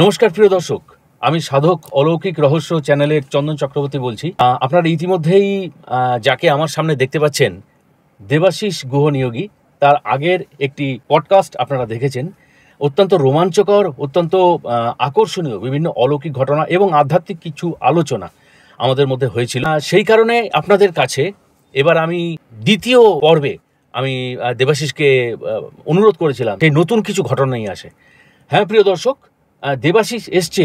নমস্কার প্রিয় দর্শক, আমি সাধক অলৌকিক রহস্য চ্যানেলের চন্দন চক্রবর্তী বলছি। আপনারা ইতিমধ্যেই যাকে আমার সামনে দেখতে পাচ্ছেন, দেবাশিস গুহ নিয়োগী, তার আগের একটি পডকাস্ট আপনারা দেখেছেন। অত্যন্ত রোমাঞ্চকর, অত্যন্ত আকর্ষণীয় বিভিন্ন অলৌকিক ঘটনা এবং আধ্যাত্মিক কিছু আলোচনা আমাদের মধ্যে হয়েছিল। সেই কারণে আপনাদের কাছে এবার আমি দ্বিতীয় পর্বে আমি দেবাশিসকে অনুরোধ করেছিলাম সেই নতুন কিছু ঘটনা নিয়ে আসে। হ্যাঁ প্রিয় দর্শক, দেবাশিস এসছে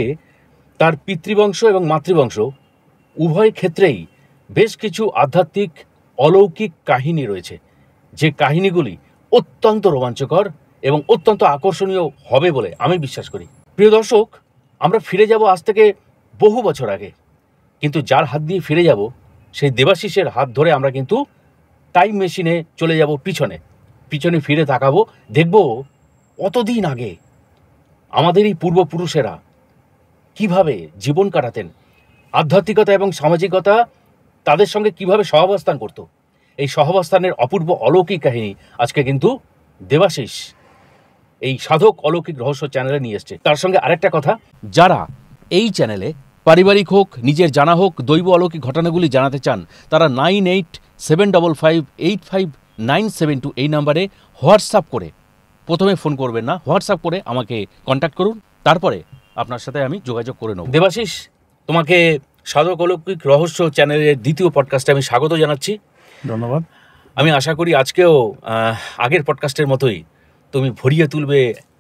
তার পিতৃবংশ এবং মাতৃবংশ উভয় ক্ষেত্রেই বেশ কিছু আধ্যাত্মিক অলৌকিক কাহিনী রয়েছে, যে কাহিনীগুলি অত্যন্ত রোমাঞ্চকর এবং অত্যন্ত আকর্ষণীয় হবে বলে আমি বিশ্বাস করি। প্রিয় দর্শক, আমরা ফিরে যাব আজ থেকে বহু বছর আগে, কিন্তু যার হাত দিয়ে ফিরে যাব সেই দেবাশিসের হাত ধরে আমরা কিন্তু টাইম মেশিনে চলে যাব পিছনে ফিরে তাকাবো, দেখব কতদিন আগে আমাদের এই পূর্বপুরুষেরা কিভাবে জীবন কাটাতেন, আধ্যাত্মিকতা এবং সামাজিকতা তাদের সঙ্গে কিভাবে সহাবস্থান করত। এই সহাবস্থানের অপূর্ব অলৌকিক কাহিনী আজকে কিন্তু দেবাশিস এই সাধক অলৌকিক রহস্য চ্যানেলে নিয়ে এসছে। তার সঙ্গে আরেকটা কথা, যারা এই চ্যানেলে পারিবারিক হোক, নিজের জানা হোক, দৈব অলৌকিক ঘটনাগুলি জানাতে চান, তারা 9875585972 এই নাম্বারে হোয়াটসঅ্যাপ করে, প্রথমে ফোন করবেন না, হোয়াটসঅ্যাপ করে আমাকে কন্ট্যাক্ট করুন, তারপরে আপনার সাথে আমি যোগাযোগ করে নেব। দেবাশিস, তোমাকে সাধক অলৌকিক রহস্য চ্যানেলের দ্বিতীয় পডকাস্টে আমি স্বাগত জানাচ্ছি। ধন্যবাদ। আমি আশা করি আজকেও আগের পডকাস্টের মতোই তুমি ভরিয়ে তুলবে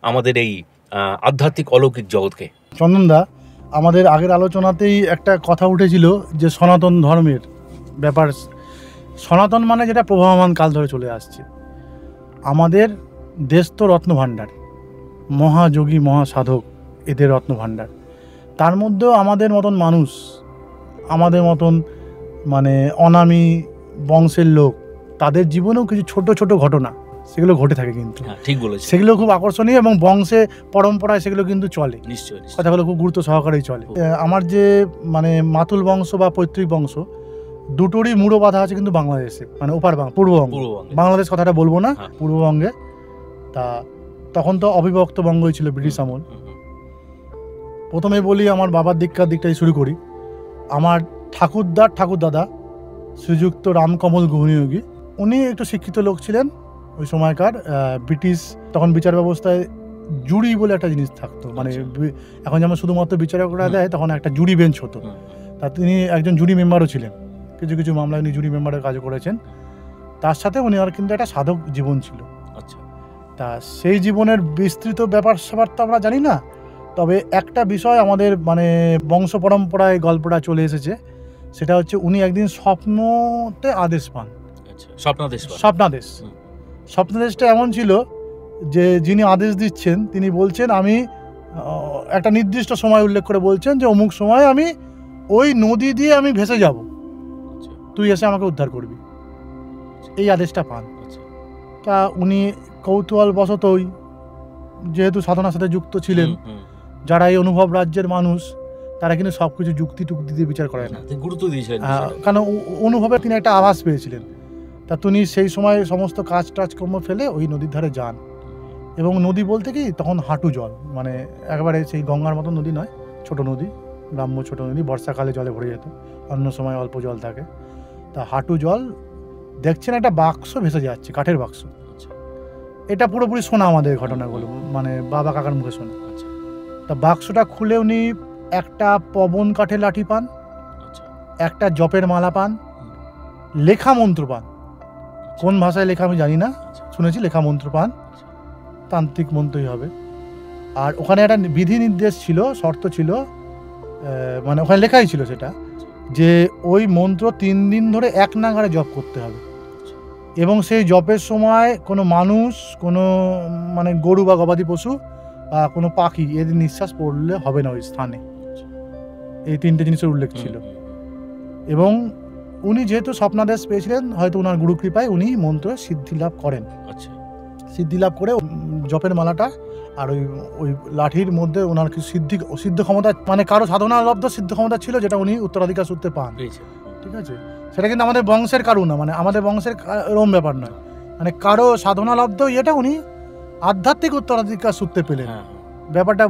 আমাদের এই আধ্যাত্মিক অলৌকিক জগৎকে। চন্দনদা, আমাদের আগের আলোচনাতেই একটা কথা উঠেছিল যে সনাতন ধর্মের ব্যাপার। সনাতন মানে যেটা প্রবাহমান কাল ধরে চলে আসছে। আমাদের দেশ তো রত্নভাণ্ডার, মহাযোগী মহাসাধক এদের রত্নভাণ্ডার। তার মধ্যেও আমাদের মতন মানুষ, আমাদের মতন মানে অনামী বংশের লোক, তাদের জীবনেও কিছু ছোট ছোট ঘটনা সেগুলো ঘটে থাকে, কিন্তু ঠিক বলেছে, সেগুলো খুব আকর্ষণীয় এবং বংশে পরম্পরায় সেগুলো কিন্তু চলে। নিশ্চয়ই কথাগুলো খুব গুরুত্ব সহকারেই চলে। আমার যে মানে মাতুল বংশ বা পৈতৃক বংশ, দুটোরই মূঢ় বাঁধা আছে কিন্তু বাংলাদেশে, মানে ওপার পূর্ববঙ্গ। বাংলাদেশ কথাটা বলবো না, পূর্ববঙ্গে। তা তখন তো অবিভক্ত বঙ্গই ছিল, ব্রিটিশ আমল। প্রথমে বলি আমার বাবার দিকটাই শুরু করি। আমার ঠাকুরদাদা শ্রীযুক্ত রামকমল গুহ নিয়োগী, উনি একটু শিক্ষিত লোক ছিলেন। ওই সময়কার ব্রিটিশ তখন বিচার ব্যবস্থায় জুরি বলে একটা জিনিস থাকতো, মানে এখন যেমন শুধুমাত্র বিচারকরা দেয়, তখন একটা জুরি বেঞ্চ হতো। তা তিনি একজন জুরি মেম্বারও ছিলেন, কিছু কিছু মামলায় উনি জুরি মেম্বারের কাজ করেছেন। তার সাথে উনি আর কিন্তু একটা সাধক জীবন ছিল। আচ্ছা, তা সেই জীবনের বিস্তৃত ব্যাপার স্যাপার তো আমরা জানি না, তবে একটা বিষয় আমাদের মানে বংশ পরম্পরায় গল্পটা চলে এসেছে, সেটা হচ্ছে উনি একদিন স্বপ্নতে আদেশ পান। স্বপ্নাদেশটা এমন ছিল যে যিনি আদেশ দিচ্ছেন তিনি বলছেন, আমি একটা নির্দিষ্ট সময় উল্লেখ করে বলছেন যে অমুক সময় আমি ওই নদী দিয়ে আমি ভেসে যাব, তুই এসে আমাকে উদ্ধার করবি, এই আদেশটা পান। তা উনি কৌতূহলবশতই, যেহেতু সাধনার সাথে যুক্ত ছিলেন, যারা এই অনুভব রাজ্যের মানুষ, তারা কিন্তু সব কিছু যুক্তি দিয়ে বিচার করে না, গুরুত্ব দিয়েছিলেন, কারণ অনুভবে তিনি একটা আভাস পেয়েছিলেন। তা তিনি সেই সময় সমস্ত কাজকর্ম ফেলে ওই নদীর ধারে যান। এবং নদী বলতে কি, তখন হাঁটু জল, মানে একেবারে সেই গঙ্গার মতো নদী নয়, ছোট নদী, গ্রাম্য ছোট নদী, বর্ষাকালে জলে ভরে যেত, অন্য সময় অল্প জল থাকে। তা হাঁটু জল, দেখছেন একটা বাক্স ভেসে যাচ্ছে, কাঠের বাক্স। এটা পুরোপুরি শোনা আমাদের ঘটনাগুলো, মানে বাবা কাকার মুখে শোনা। তা বাক্সটা খুলে উনি একটা পবন কাঠের লাঠি পান, একটা জপের মালা পান, লেখা মন্ত্র পান। কোন ভাষায় লেখা আমি জানি না, শুনেছি লেখা মন্ত্র পান, তান্ত্রিক মন্ত্রই হবে। আর ওখানে একটা বিধি নির্দেশ ছিল, শর্ত ছিল, মানে ওখানে লেখাই ছিল সেটা, যে ওই মন্ত্র 3 দিন ধরে এক নাগাড়ে জপ করতে হবে। এবং সেই জপের সময় কোনো মানুষ, কোনো মানে গরু বা গবাদি পশু বা কোনো পাখি, এদের নিঃশ্বাস পড়লে হবে না ওই স্থানে। এই 3টে জিনিসের উল্লেখ ছিল। এবং উনি যেহেতু স্বপ্নাদেশ পেয়েছিলেন, হয়তো ওনার গুরু কৃপায় উনি মন্ত্র সিদ্ধি লাভ করেন। সিদ্ধি লাভ করে জপের মালাটা আর ওই লাঠির মধ্যে ওনার কিছু সিদ্ধ ক্ষমতা, মানে কারো সাধনালব্ধ সিদ্ধ ক্ষমতা ছিল, যেটা উনি উত্তরাধিকার সূত্রে পান। ঠিক আছে, সেটা কিন্তু আমাদের বংশের কারো না, মানে আমাদের বংশের এরকম ব্যাপার নয়, মানে কারো সাধনালব্ধ এটা উনি আধ্যাত্মিক উত্তরাধিকার সূত্রে পেলেন। ব্যাপারটা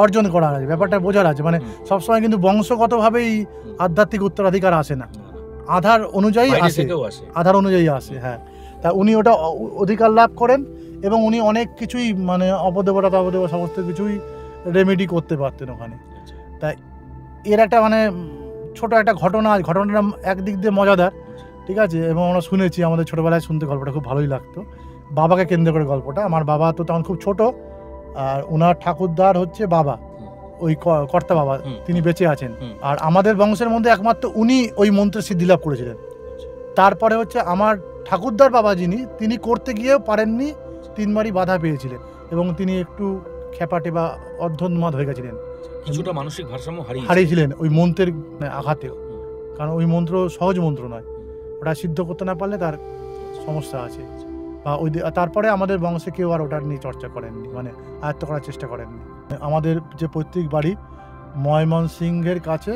অর্জন করার আছে, ব্যাপারটা বোঝার আছে। মানে সবসময় কিন্তু বংশগতভাবেই আধ্যাত্মিক উত্তরাধিকার আসে না, আধার অনুযায়ী আসে। হ্যাঁ, তা উনি ওটা অধিকার লাভ করেন এবং উনি অনেক কিছুই মানে অপদেবতা সমস্ত কিছুই রেমেডি করতে পারতেন ওখানে। তাই এর একটা মানে ছোট একটা ঘটনাটা একদিক দিয়ে মজাদার, ঠিক আছে, এবং আমরা শুনেছি, আমাদের ছোটোবেলায় শুনতে গল্পটা খুব ভালোই লাগতো। বাবাকে কেন্দ্র করে গল্পটা। আমার বাবা তো তখন খুব ছোট, আর ওনার ঠাকুরদার হচ্ছে বাবা, ওই কর্তা বাবা, তিনি বেঁচে আছেন। আর আমাদের বংশের মধ্যে একমাত্র উনি ওই মন্ত্রের সিদ্ধি লাভ করেছিলেন। তারপরে হচ্ছে আমার ঠাকুরদার বাবা যিনি, তিনি করতে গিয়েও পারেননি, 3 বারই বাধা পেয়েছিলেন এবং তিনি একটু খ্যাপাটে বা অর্ধোন্মাদ হয়ে গেছিলেন, কিছুটা মানসিক ভারসাম্য হারিয়েছিলেন ওই মন্ত্রের আঘাতেও। কারণ ওই মন্ত্র সহজ মন্ত্র নয়, ওটা সিদ্ধ করতে না পারলে তার সমস্যা আছে। বা ওই তারপরে আমাদের বংশে কেউ আর ওটা নিয়ে চর্চা করেননি, মানে আয়ত্ত করার চেষ্টা করেননি। আমাদের যে পৈতৃক বাড়ি ময়মনসিংহের কাছে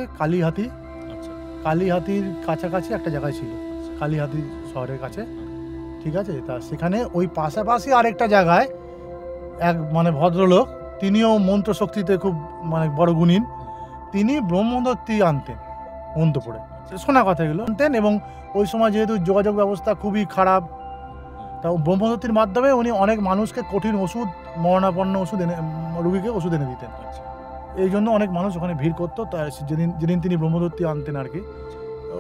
কালীহাতির কাছাকাছি একটা জায়গায় ছিল, কালীহাতি শহরের কাছে, ঠিক আছে। তা সেখানে ওই পাশাপাশি আরেকটা জায়গায় এক মানে ভদ্রলোক, তিনিও মন্ত্র শক্তিতে খুব মানে বড় গুণীন, তিনি ব্রহ্মদত্তি আনতেন মন্ত্র পড়ে, শোনা কথা এগুলো আনতেন। এবং ওই সময় যেহেতু যোগাযোগ ব্যবস্থা খুবই খারাপ, তা ব্রহ্মদত্তির মাধ্যমে উনি অনেক মানুষকে কঠিন ওষুধ, মরণাপন্ন ওষুধ রুগীকে ওষুধ এনে দিতেন। এই জন্য অনেক মানুষ ওখানে ভিড় করতো। তার যেদিন তিনি ব্রহ্মদত্তি আনতেন আর কি,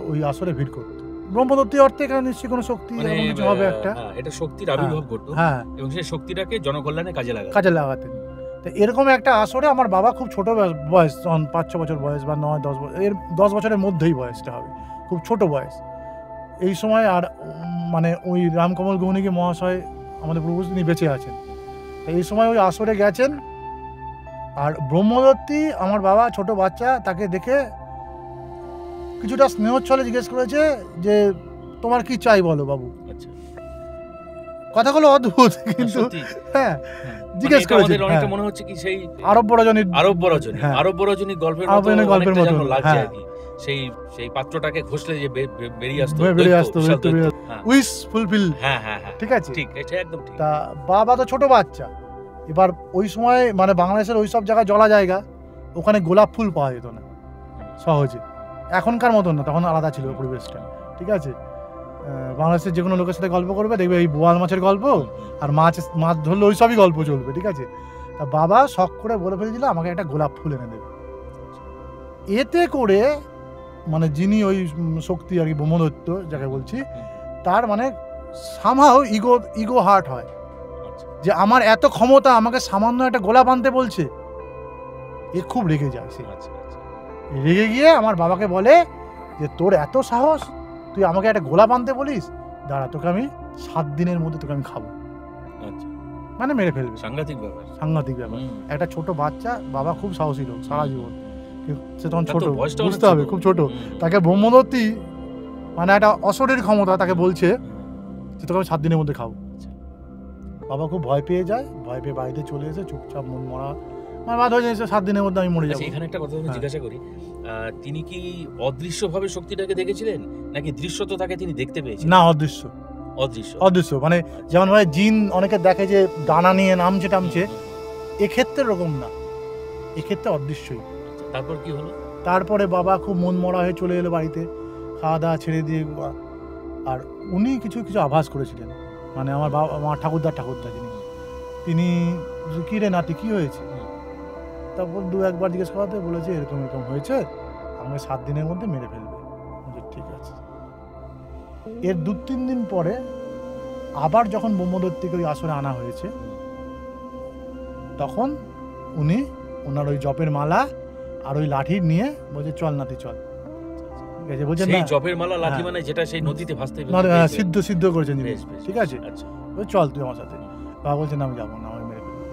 ওই আসরে ভিড় করতো। ব্রহ্মদত্তি অর্থে এখানে নিশ্চয়ই কোনো শক্তি কিছু হবে একটা, এটা শক্তির আবির্ভাব ঘটতো। হ্যাঁ, এবং সেই শক্তিটাকে জনকল্যাণে কাজে লাগাতেন। তো এরকম একটা আসরে আমার বাবা খুব ছোট বয়স, 5-6 বছর বয়স বা 9-10 বছর, এর 10 বছরের মধ্যেই বয়সটা হবে, খুব ছোট বয়স এই সময়। আর মানে ওই রামকমল গৌনিকী মহাশয় আমাদের পূর্বপুরুষ, তিনি বেঁচে আছেন। এই সময় ওই আসরে গেছেন, আর ব্রহ্মদত্তি আমার বাবা ছোট বাচ্চা, তাকে দেখে কিছুটা স্নেহচ্ছলে জিজ্ঞেস করেছে যে তোমার কি চাই বলো বাবু। কথাগুলো অদ্ভুত, কিন্তু হ্যাঁ জিজ্ঞেস করেছে। অনেকটা মনে হচ্ছে কি সেই আরব্য রজনী গল্পের মতো লাগছে আর কি। সেই পাত্রটাকে ঘষলে যে বেরিয়ে আসতো উইশ ফুলফিল। হ্যাঁ, ঠিক আছে, ঠিক, এটা একদম ঠিক। তা বাবা তো ছোট বাচ্চা, এবার ওই সময় মানে বাংলাদেশের ওই সব জায়গায় জলা জায়গা, ওখানে গোলাপ ফুল পাওয়া যেত না সহজে, এখনকার মতন না, তখন আলাদা ছিল পরিবেশটা, ঠিক আছে। বাংলাদেশের যে কোনো লোকের সাথে গল্প করবে, দেখবে এই বোয়াল মাছের গল্প, আর মাছ ধরলে ওই সবই গল্প চলবে, ঠিক আছে। তা বাবা শখ করে বলে ফেলেছিল আমাকে একটা গোলাপ ফুল এনে দেবে। এতে করে মানে যিনি ওই শক্তি আর কি, ব্রহ্মদত্ত যাকে বলছি, তার মানে সামহাও ইগো হার্ট হয় যে আমার এত ক্ষমতা, আমাকে সামান্য একটা গোলাপ আনতে বলছে। এ খুব রেগে যায়, সে রেগে গিয়ে আমার বাবাকে বলে যে তোর এত সাহস, তুই আমাকে একটা গোলাপ আনতে বলিস, দাঁড়া তোকে আমি 7 দিনের মধ্যে তোকে আমি খাবো, মানে মেরে ফেলবে। সাংঘাতিক ব্যাপার। একটা ছোট বাচ্চা, বাবা খুব সাহসী লোক সারা জীবন, সে তখন ছোট, বুঝতে হবে খুব ছোট, তাকে ব্রহ্মদত্তি মানে একটা অশরীর ক্ষমতা, তাকে বলছে যে তোকে আমি 7 দিনের মধ্যে খাবো। বাবা খুব ভয় পেয়ে যায়, ভয় পেয়ে বাড়িতে চলে এসে চুপচাপ মন মরা, মানে বাদ হয়ে যাচ্ছে 7 দিনের মধ্যে আমি মরে যাবো। এখানে একটা কথা জিজ্ঞাসা করি, তিনি কি অদৃশ্যভাবে শক্তিটাকে দেখেছিলেন, নাকি দৃশ্যত তাকে তিনি দেখতে পেয়েছিলেন? না, অদৃশ্য, মানে যেমন ভাই জিন অনেকে দেখে যে ডানা নিয়ে নামছে, এক্ষেত্রে এরকম না, এক্ষেত্রে অদৃশ্যই। তারপর কি হলো? তারপরে বাবা খুব মন মরা হয়ে চলে এলো বাড়িতে, খাওয়া দাওয়া ছেড়ে দিয়ে। আর উনি কিছু আভাস করেছিলেন, মানে আমার ঠাকুরদা তিনি কি রে নাতি কি হয়েছে, তারপর 2-1 জিজ্ঞেস করাতে বলেছে এরকম হয়েছে, আমাকে 7 দিনের মধ্যে মেরে ফেলবে। ঠিক আছে। এর 2-3 দিন পরে আবার যখন ব্রহ্মদত্তিকে ওই আসরে আনা হয়েছে, তখন উনি ওনার ওই জপের মালা আর ওই লাঠি নিয়ে বলছে চল নাতি চল, ঠিক আছে। বলছেন সেই জপের মালা লাঠি মানে যেটা সেই নদীতে ভাসতে সিদ্ধ করেছেন, ঠিক আছে, চল তুই আমার সাথে। বাবা বলছেন আমি যাবো না, আমি মেরে ফেলবো।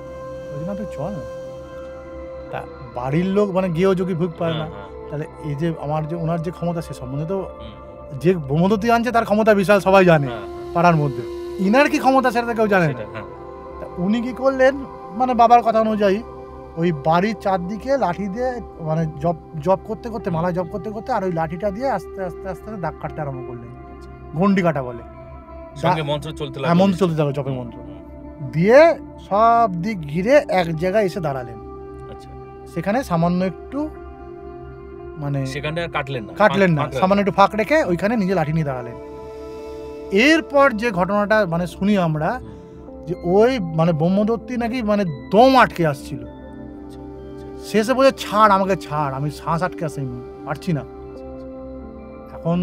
বলছি না তুই চল। তা বাড়ির লোক মানে গিয়েও যোগী ভুগ পায় না, তাহলে এই যে ওনার যে ক্ষমতা, সে সম্বন্ধে তো যে ব্রহ্মদত্তি আনছে তার ক্ষমতা বিশাল, সবাই জানে পাড়ার মধ্যে। ইনার কি ক্ষমতা সেটা কেউ জানে না। উনি কি করলেন, মানে বাবার কথা অনুযায়ী ওই বাড়ির চারদিকে লাঠি দিয়ে মানে জপ করতে করতে, মালা জপ করতে করতে, আর ওই লাঠিটা দিয়ে আস্তে আস্তে আস্তে দাগ কাটতে আরম্ভ করলেন। গন্ডি কাটা বলে, মন্ত্র চলতে থাকলো, জপের মন্ত্র। দিয়ে সব দিক ঘিরে এক জায়গায় এসে দাঁড়ালেন। আচ্ছা, সেখানে সামান্য একটু মানে সেখানটা আর কাটলেন না, সামান্য একটু ফাঁক রেখে ওইখানে নিজে লাঠি নিয়ে দাঁড়ালেন। এরপর যে ঘটনাটা মানে শুনি আমরা, যে ওই মানে ব্রহ্মদত্তী নাকি মানে দম আটকে আসছিল, শেষে বলে ছাড় আমাকে ছাড়, আমি শ্বাস আটকে আসে পারছি না। এখন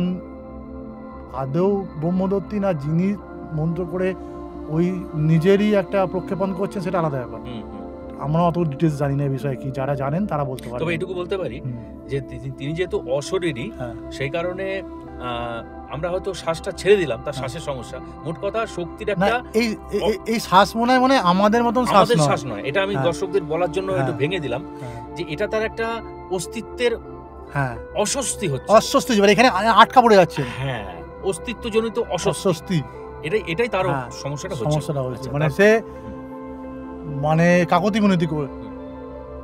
আদৌ ব্রহ্মদত্তী না যিনি মন্ত্র করে ওই নিজেরই একটা প্রক্ষেপণ করছেন সেটা আলাদা ব্যাপার। আমরা অত ডিটেলস জানি না এই বিষয়ে, কি যারা জানেন তারা বলতে পারে। তবে এটুকু বলতে পারি যে তিনি যেহেতু অশরীরী, সেই কারণে আমরা হয়তো শ্বাসটা ছেড়ে দিলাম, তার শ্বাসের সমস্যা। মোট কথা শক্তির একটা এই শ্বাস মনে হয় আমাদের মতন শ্বাস নয়, এটা আমি দর্শকদের বলার জন্য একটু ভেঙে দিলাম যে এটা তার একটা অস্তিত্বের অস্বস্তি হচ্ছে, মানে এখানে আটকা পড়ে যাচ্ছে, অস্তিত্বজনিত অস্বস্তি, এটাই তার সমস্যাটা হচ্ছে। মানে সে মানে কাকতি মিনতি করে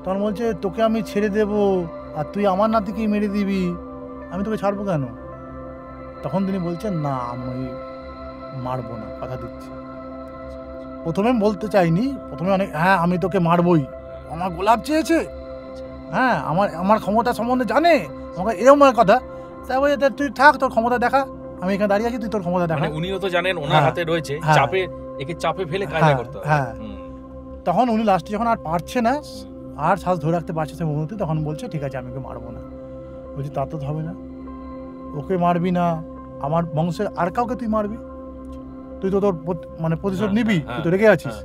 তখন বলছে তোকে আমি ছেড়ে দেব আর তুই আমার নাতিকে মেরে দিবি, আমি তোকে ছাড়বো কেন? তখন তিনি বলছেন না আমি মারবো না, কথা দিচ্ছি। প্রথমে বলতে চাইনি, প্রথমে অনেক আমি তোকে মারবই, আমার গোলাপ চেয়েছে, আমার ক্ষমতা সম্বন্ধে জানে, আমাকে এরকম কথা। তাই বলে তুই থাক, তোর ক্ষমতা দেখা, আমি এখানে দাঁড়িয়ে আছি, তুই তোর ক্ষমতা দেখা। উনিও তো জানেন ওনার হাতে রয়েছে, চাপে ফেলে কাজ করতে হবে। তখন উনি লাস্টে যখন আর পারছে না, আর শ্বাস ধরে রাখতে পারছে সে মুহূর্তে, তখন বলছে ঠিক আছে আমি ওকে মারবো না। বলছি তা তো হবে না, ওকে মারবি না, আমার বংশের আর কাউকে তুই মারবি, তুই তো তোর মানে প্রতিশোধ নিবি, তুই তো রেগে আছিস।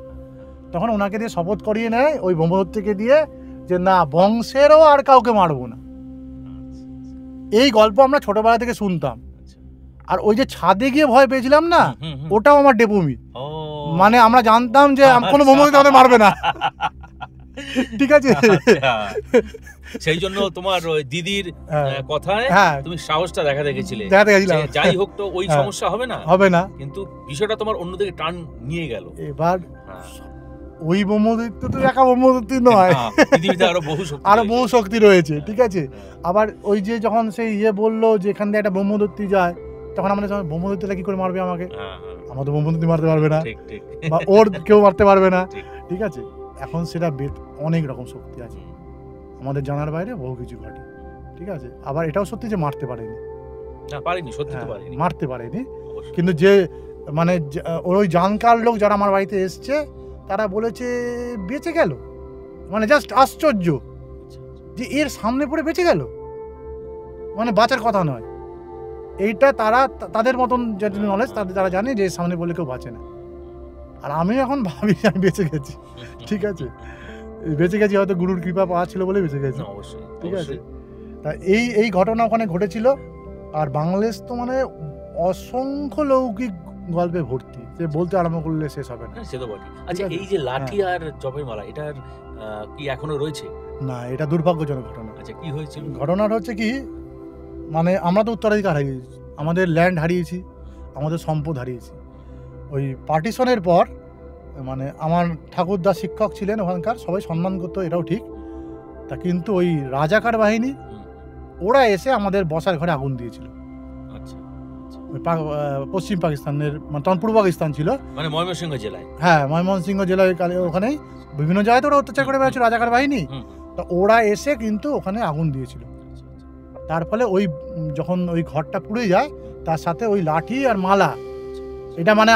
তখন ওনাকে দিয়ে শপথ করিয়ে নেয় ওই ব্রহ্মদত্তকে দিয়ে যে না বংশেরও আর কাউকে মারবো না। এই গল্প আমরা ছোটবেলা থেকে শুনতাম। আর ওই যে ছাদে গিয়ে ভয় পেয়েছিলাম না, ওটাও আমার ডেপুমি। মানে আমরা জানতাম যে কোনো ব্রহ্মদত্ত আমাদের মারবে না, ঠিক আছে। সেই জন্য তোমার দিদির কথায় তুমি সাহসটা দেখাতে গেছিলে, যাই হোক তো ওই সমস্যা হবে না, কিন্তু বিষয়টা তোমার অন্যদিকে টান নিয়ে গেল। এবার ওই ব্রহ্মদত্ত তো একা ব্রহ্মদত্ত নয়, পৃথিবীতে আরো বহু শক্তি রয়েছে, ঠিক আছে। আবার ওই যে যখন সেই বললো যে এখান থেকে একটা ব্রহ্মদত্তি যায়, তখন আমাদের ব্রহ্মদত্তিটা কি করে মারবে আমাকে, আমার তো ব্রহ্মদত্তি মারতে পারবে না, বা ওর কেউ মারতে পারবে না, ঠিক আছে। এখন সেটা অনেক রকম শক্তি আছে, আমাদের জানার বাইরে বহু কিছু ঘটে, ঠিক আছে। আবার এটাও সত্যি যে মারতে পারেনি, মারতে পারেনি, কিন্তু যে মানে ওই জানকার লোক যারা আমার বাড়িতে এসছে তারা বলেছে বেঁচে গেল, মানে জাস্ট আশ্চর্য যে এর সামনে পড়ে বেঁচে গেল, মানে বাঁচার কথা নয়। এইটা তাদের মতন যেটা নলেজ, তারা জানে যে সামনে বলে কেউ বাঁচে না। আর আমি এখন ভাবি আমি বেঁচে গেছি, ঠিক আছে, বেঁচে গেছি হয়তো গুরুর কৃপা পাওয়া ছিল বলে বেঁচে গেছি, ঠিক আছে। তা এই ঘটনা ওখানে ঘটেছিল। আর বাংলাদেশ তো মানে অসংখ্য লৌকিক গল্পে ভর্তি, যে বলতে আরম্ভ করলে শেষ হবে না। আচ্ছা, এই যে লাঠি আর জপের মালা, এটার কি এখনো রয়েছে? না, এটা দুর্ভাগ্যজনক ঘটনা। আচ্ছা, কি হয়েছিল? ঘটনাটা হচ্ছে কি, মানে আমরা তো উত্তরাধিকার হারিয়েছি, আমাদের ল্যান্ড হারিয়েছি, আমাদের সম্পদ হারিয়েছি। ওই পার্টিশনের পর মানে আমার ঠাকুরদা শিক্ষক ছিলেন ওখানকার, সবাই সম্মান করতো, এটাও ঠিক। তা কিন্তু ওই রাজাকার বাহিনী ওরা এসে আমাদের বসার ঘরে আগুন দিয়েছিল। পশ্চিম পাকিস্তানের, মানে তখন পূর্ব পাকিস্তান ছিল, মানে ময়মনসিংহ জেলায়। ময়মনসিংহ জেলায় ওখানেই বিভিন্ন জায়গায় তো ওরা অত্যাচার করে বেড়াচ্ছিল রাজাকার বাহিনী। তা ওরা এসে কিন্তু ওখানে আগুন দিয়েছিল। তার ফলে ওই যখন ওই ঘরটা পুড়ে যায়, তার সাথে ওই লাঠি আর মালা, এটা মানে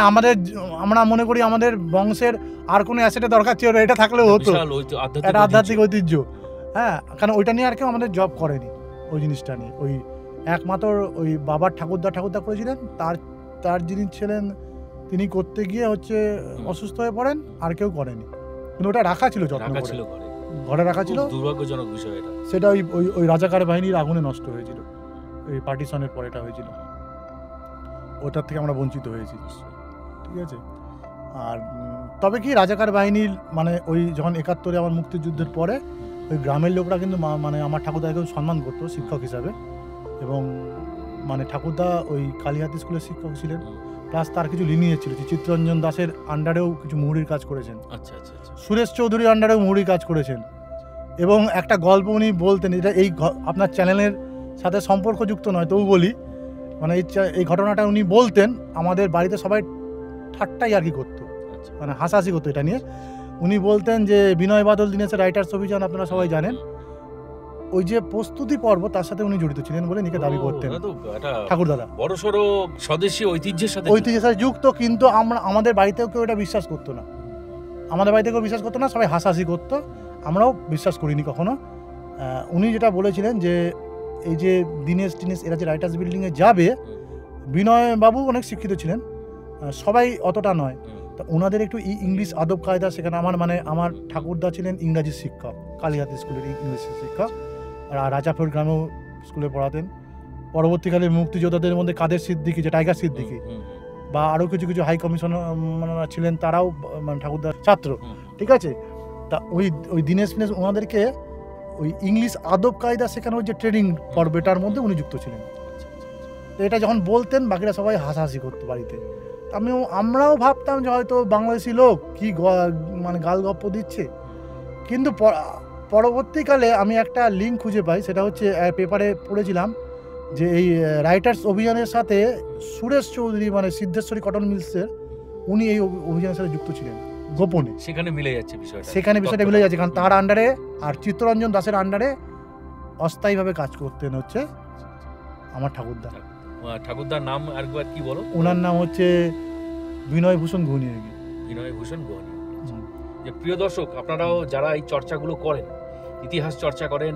আমরা মনে করি আমাদের বংশের আর কোনো অ্যাসেটের দরকার ছিল না, এটা থাকলেও হতো, এটা আধ্যাত্মিক ঐতিহ্য। কারণ ওইটা নিয়ে আর কেউ আমাদের জব করেনি, ওই জিনিসটা নিয়ে। ওই একমাত্র ওই বাবার ঠাকুরদা করেছিলেন, তার যিনি ছিলেন তিনি করতে গিয়ে অসুস্থ হয়ে পড়েন, আর কেউ করেনি। কিন্তু ওটা রাখা ছিল, ঘরে রাখা ছিল। দুর্ভাগ্যজনক বিষয় এটা। সেটা ওই রাজাকার বাহিনীর আগুনে নষ্ট হয়েছিল, এই পার্টিশনের পর এটা হয়েছিল। ওটার থেকে আমরা বঞ্চিত হয়েছি, ঠিক আছে। আর তবে কি রাজাকার বাহিনীর মানে ওই যখন ৭১ আমার মুক্তিযুদ্ধের পরে ওই গ্রামের লোকরা কিন্তু মানে আমার ঠাকুরদাকে সম্মান করতো শিক্ষক হিসাবে। এবং মানে ঠাকুরদা ওই কালীহাত স্কুলের শিক্ষক ছিলেন, প্লাস তার কিছু লিনিয়েজ ছিল। চিত্তরঞ্জন দাসের আন্ডারেও কিছু মুহুরির কাজ করেছেন, সুরেশ চৌধুরীর আন্ডারেও মুহুরির কাজ করেছেন। এবং একটা গল্প উনি বলতেন, এটা এই আপনার চ্যানেলের সাথে সম্পর্কযুক্ত নয়, তবু বলি, মানে এই ঘটনাটা উনি বলতেন। আমাদের বাড়িতে সবাই ঠাট্টাই আর কি করতো, মানে হাসাহাসি করতো এটা নিয়ে। উনি বলতেন যে বিনয় বাদল দীনেশের রাইটার্স অভিযান আপনারা সবাই জানেন, ওই যে প্রস্তুতি পর্ব তার সাথে উনি জড়িত ছিলেন বলে নিজেকে দাবি করতেন ঠাকুর দাদা। বড়সড় স্বদেশী ঐতিহ্যের সাথে যুক্ত, কিন্তু আমাদের বাড়িতেও কেউ এটা বিশ্বাস করতো না, আমাদের বাড়িতে কেউ বিশ্বাস করতো না, সবাই হাসাহাসি করতো, আমরাও বিশ্বাস করিনি কখনো। উনি যেটা বলেছিলেন যে এই যে দীনেশ এরা যে রাইটার্স বিল্ডিংয়ে যাবে, বিনয় বাবু অনেক শিক্ষিত ছিলেন, সবাই অতটা নয়, তা ওনাদের একটু ইংলিশ আদব কায়দা শেখানো। আমার ঠাকুরদা ছিলেন ইংরাজি শিক্ষক, কালীঘাট স্কুলের ইংলিশ শিক্ষক, আর রাজাপুর গ্রামেও স্কুলে পড়াতেন। পরবর্তীকালে মুক্তিযোদ্ধাদের মধ্যে কাদের সিদ্দিকী, যে টাইগার সিদ্দিকী, বা আরও কিছু কিছু হাই কমিশনার ছিলেন, তারাও মানে ঠাকুরদার ছাত্র, ঠিক আছে। তা ওই দীনেশ ওনাদেরকে ওই ইংলিশ আদব কায়দা শেখানোর যে ট্রেনিং পর্বটার মধ্যে উনি যুক্ত ছিলেন। তো এটা যখন বলতেন বাকিরা সবাই হাসাহাসি করতো বাড়িতে। আমরাও ভাবতাম যে হয়তো বাংলাদেশি লোক কি মানে গাল গপ্প দিচ্ছে, কিন্তু পরবর্তীকালে আমি একটা লিঙ্ক খুঁজে পাই, সেটা হচ্ছে পেপারে পড়েছিলাম যে এই রাইটার্স অভিযানের সাথে সুরেশ চৌধুরী মানে সিদ্ধেশ্বরী কটন মিলসের, উনি এই অভিযানের সাথে যুক্ত ছিলেন গোপনে। সেখানে মিলে যাচ্ছে বিষয়টা, বিষয়টা মিলে যাচ্ছে, কারণ তার আন্ডারে আর চিত্তরঞ্জন দাসের আন্ডারে অস্থায়ীভাবে কাজ করতেন হচ্ছে আমার ঠাকুরদা। ঠাকুরদার নাম আরেকবার কি বলো? ওনার নাম হচ্ছে বিনয় ভূষণ গুহনিয়োগী। বিনয় ভূষণ গুহনিয়োগী। যে প্রিয় দর্শক, আপনারাও যারা এই চর্চাগুলো করেন, ইতিহাস চর্চা করেন,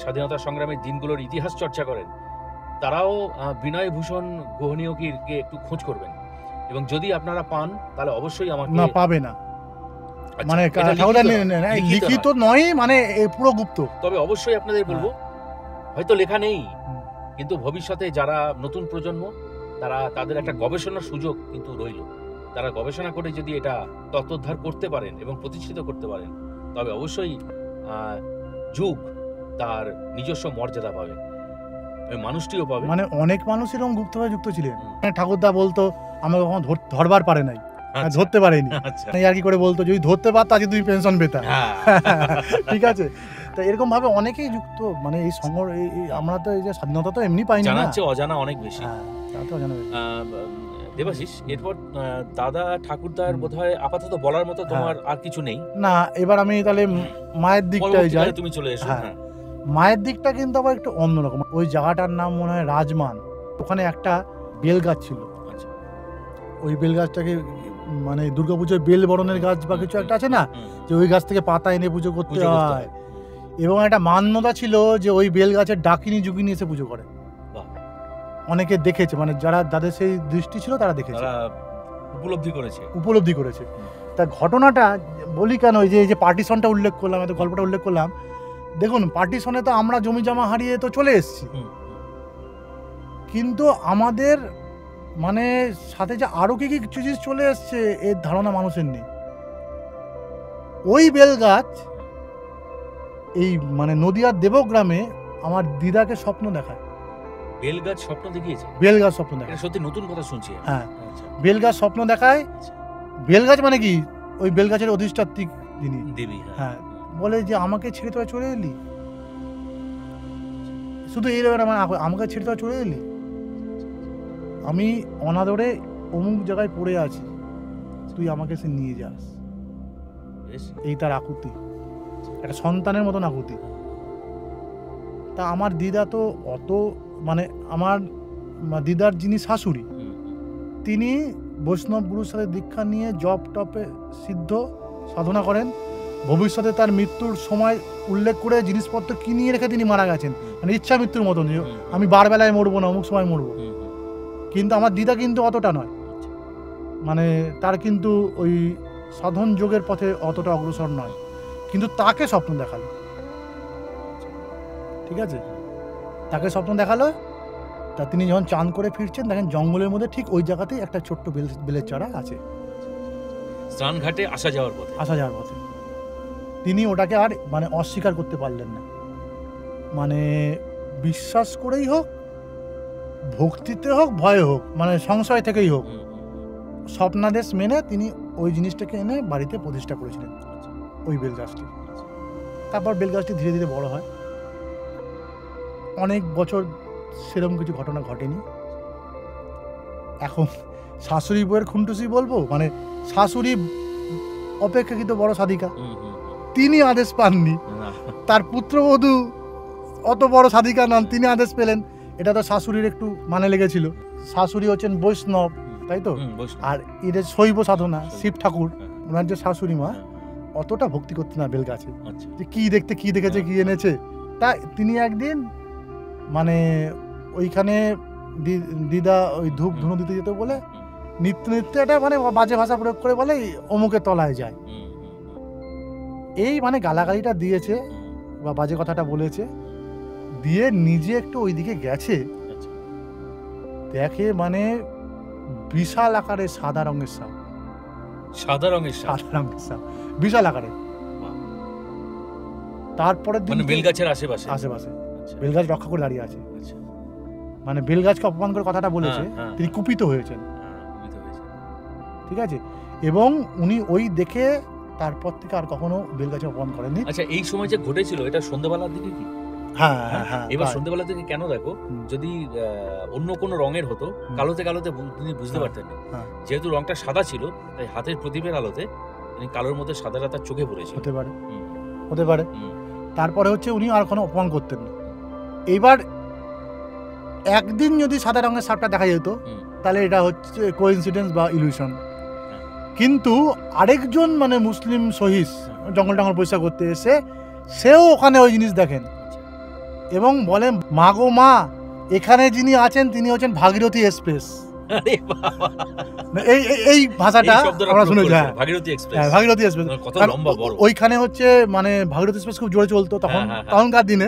স্বাধীনতা সংগ্রামের দিনগুলোর ইতিহাস চর্চা করেন, তারাও বিনয় ভূষণ গুহনিয়োগীকে একটু খোঁজ করবেন, এবং যদি আপনারা পান তাহলে অবশ্যই আমাকে না পাবে না, মানে লিখিত নয়, মানে পুরো গুপ্ত। তবে অবশ্যই আপনাদের বলবো, হয়তো লেখা নেই, কিন্তু ভবিষ্যতে যারা নতুন প্রজন্ম, তারা তাদের একটা গবেষণার সুযোগ কিন্তু রইল। তারা গবেষণা করে যদি এটা তত্ত্বোদ্ধার করতে পারেন এবং প্রতিষ্ঠিত করতে পারেন, তবে অবশ্যই যুগ তার নিজস্ব মর্যাদা পাবে, মানুষটিও পাবে। মানে অনেক মানুষ এরকম গুপ্তভাবে যুক্ত ছিলেন। ঠাকুরদা বলতো আমাকে কখনো ধরবার পারে নাই, ধরতে পারেনি, আর কি করে বলতো যদি ধরতে পারতো আজকে তুমি পেনশন পেতা, ঠিক আছে। তো এরকম ভাবে অনেকেই যুক্ত, মানে এই আমরা তো এই যে স্বাধীনতা তো এমনি পাইনি, অজানা অনেক বেশি। দেবাশিস, এরপর দাদা ঠাকুরদার বোধহয় আপাতত বলার মতো তোমার আর কিছু নেই না। এবার আমি তাহলে মায়ের দিকটায় যাই, তুমি চলে এসো। মায়ের দিকটা কিন্তু আবার একটু অন্যরকম। ওই জায়গাটার নাম মনে হয় রাজমান, ওখানে একটা বেল গাছ ছিল। ওই বেল গাছটাকে মানে দুর্গাপুজোয় বেল বরণের গাছ বা কিছু একটা আছে না, যে ওই গাছ থেকে পাতা এনে পুজো করতে হয়, এবং একটা মান্যতা ছিল যে ওই বেল গাছের ডাকিনী যুগিনী এসে পুজো করে। অনেকে দেখেছে, মানে যাদের সেই দৃষ্টি ছিল তারা দেখেছে, উপলব্ধি করেছে। তা ঘটনাটা বলি কেন, এই যে পার্টিশনটা উল্লেখ করলাম, এত গল্পটা উল্লেখ করলাম, দেখুন পার্টিশনে তো আমরা জমি জমা হারিয়ে তো চলে এসেছি, কিন্তু আমাদের মানে সাথে যে আরো কি কিছু জিনিস চলে এসছে এর ধারণা মানুষের নেই। ওই বেল গাছ এই মানে নদিয়ার দেবগ্রামে আমার দিদাকে স্বপ্ন দেখায়। বেল গাছ স্বপ্ন দেখিয়েছে? বেল গাছ স্বপ্ন দেখায়, সত্যি নতুন কথা শুনছি। হ্যাঁ, বেল গাছ স্বপ্ন দেখায়। বেল গাছ মানে কি, ওই বেল গাছের অধিষ্ঠাত্রী যিনি দেবী, হ্যাঁ, বলে যে আমাকে ছেড়ে তোরা চলে এলি, শুধু এই আমাকে ছেড়ে তোরা চলে এলি, আমি অনাদরে অমুক জায়গায় পড়ে আছি, তুই আমাকে সে নিয়ে যাস। এই তার আকুতি, একটা সন্তানের মতন আকুতি। তা আমার দিদা তো অত মানে আমার দিদার যিনি শাশুড়ি, তিনি বৈষ্ণব গুরুর সাথে দীক্ষা নিয়ে জপ টপে সিদ্ধ সাধনা করেন। ভবিষ্যতে তার মৃত্যুর সময় উল্লেখ করে জিনিসপত্র কিনিয়ে রেখে তিনি মারা গেছেন, মানে ইচ্ছা মৃত্যুর মতন, আমি বারবেলায় মরবো না, অমুক সময় মরবো। কিন্তু আমার দিদা কিন্তু অতটা নয়, মানে তার কিন্তু ওই সাধন যোগের পথে অতটা অগ্রসর নয়, কিন্তু তাকে স্বপ্ন দেখালো, ঠিক আছে, তাকে স্বপ্ন দেখালো। তা তিনি যখন চান করে ফিরছেন, দেখেন জঙ্গলের মধ্যে ঠিক ওই জায়গাতেই একটা ছোট্ট বেলের চারা আছে, স্নানঘাটে আসা যাওয়ার পথে। তিনি ওটাকে আর মানে অস্বীকার করতে পারলেন না, মানে বিশ্বাস করেই হোক, ভক্তিতে হোক, ভয়ে হোক, মানে সংশয় থেকেই হোক, স্বপ্নাদেশ মেনে তিনি ওই জিনিসটাকে এনে বাড়িতে প্রতিষ্ঠা করেছিলেন, ওই বেল গাছটি। তারপর বেল গাছটি ধীরে ধীরে বড় হয়। অনেক বছর সেরকম কিছু ঘটনা ঘটেনি। এখন শাশুড়ি বউয়ের খুনটুসি বলবো, মানে শাশুড়ি অপেক্ষাকৃত বড় সাধিকা, তিনি আদেশ পাননি, তার পুত্রবধূ অত বড় সাধিকা নন, তিনি আদেশ পেলেন। এটা তো শাশুড়ির একটু মানে লেগেছিল। শাশুড়ি হচ্ছেন বৈষ্ণব, তাই তো, আর এদের শৈব সাধনা, শিব ঠাকুর ওনার যে শাশুড়ি মা অতটা ভক্তি করতে না বেলগাছে, যে কি দেখতে কি দেখেছে কি এনেছে। তা তিনি একদিন মানে ওইখানে দিদা ওই ধূপ ধুনো দিতে যেত বলে নিত্য নিত্য এটা মানে বাজে ভাষা প্রয়োগ করে বলে অমুকের তলায় যায়, এই মানে গালাগালিটা দিয়েছে বা বাজে কথাটা বলেছে, দিয়ে নিজে একটু ওইদিকে গেছে, দেখে মানে বিশাল আকারে সাদা রঙের সাপ, সাদা রঙের সাপ বিশাল আকারে। তারপরে মানে বেলগাছের আশেপাশে বেলগাছ রক্ষা করে দাঁড়িয়ে আছে, মানে বেলগাছকে অপমান করে কথাটা বলেছে, তিনি কুপিত হয়েছেন, ঠিক আছে। এবং উনি ওই দেখে তারপর থেকে আর কখনো বেলগাছে অপমান করেননি। আচ্ছা, এই সময় যে ঘটেছিল এটা সন্ধ্যাবেলার দিকে কি? হ্যাঁ। এবার সন্ধ্যাবেলা থেকে কেন দেখো, যদি অন্য কোনো রঙের হতো কালোতে তিনি বুঝতে পারতেন না, যেহেতু রংটা সাদা ছিল তাই হাতের প্রদীপের আলোতে তিনি কালোর মধ্যে সাদাটা তার চোখে পড়েছিল। হতে পারে। তারপরে হচ্ছে উনি আর কোনো অপমান করতেন না। এইবার একদিন যদি সাদা রঙের সাপটা দেখা যেত তাহলে এটা হচ্ছে কোইন্সিডেন্স বা ইলিউশন, কিন্তু আরেকজন মানে মুসলিম সহিস জঙ্গল টঙ্গল পরিষ্কার করতে এসে সেও ওখানে ওই জিনিস দেখেন এবং বলেন, মা গো মা, এখানে যিনি আছেন তিনি হচ্ছেন ভাগীরথী এক্সপ্রেস। এই ভাষাটা আমরা শুনেছি, ভাগীরথী এক্সপ্রেস। ওইখানে হচ্ছে মানে ভাগীরথী এক্সপ্রেস খুব জোরে চলতো তখনকার দিনে,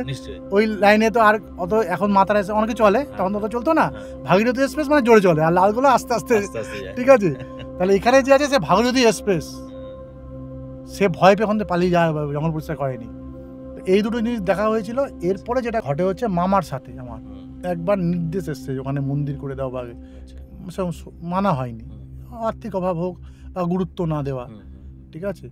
ওই লাইনে তো আর অত এখন মাথার এসে অনেকে চলে, তখন তো চলতো না। ভাগীরথী এক্সপ্রেস মানে জোরে চলে, আর লালগুলো আস্তে আস্তে, ঠিক আছে। তাহলে এখানে যে আছে সে ভাগীরথী এক্সপ্রেস, সে ভয় পেয়ে ওখান থেকে পালিয়ে যায়, জঙ্গল পরিষ্কার করেনি। এই দুটো জিনিস দেখা হয়েছিল। এরপরে যেটা ঘটে হচ্ছে মামার সাথে আমার একবার নির্দেশ এসছে ওখানে মন্দির করে দাও, বা মানা হয়নি, আর্থিক অভাব হোক বা গুরুত্ব না দেওয়া, ঠিক আছে।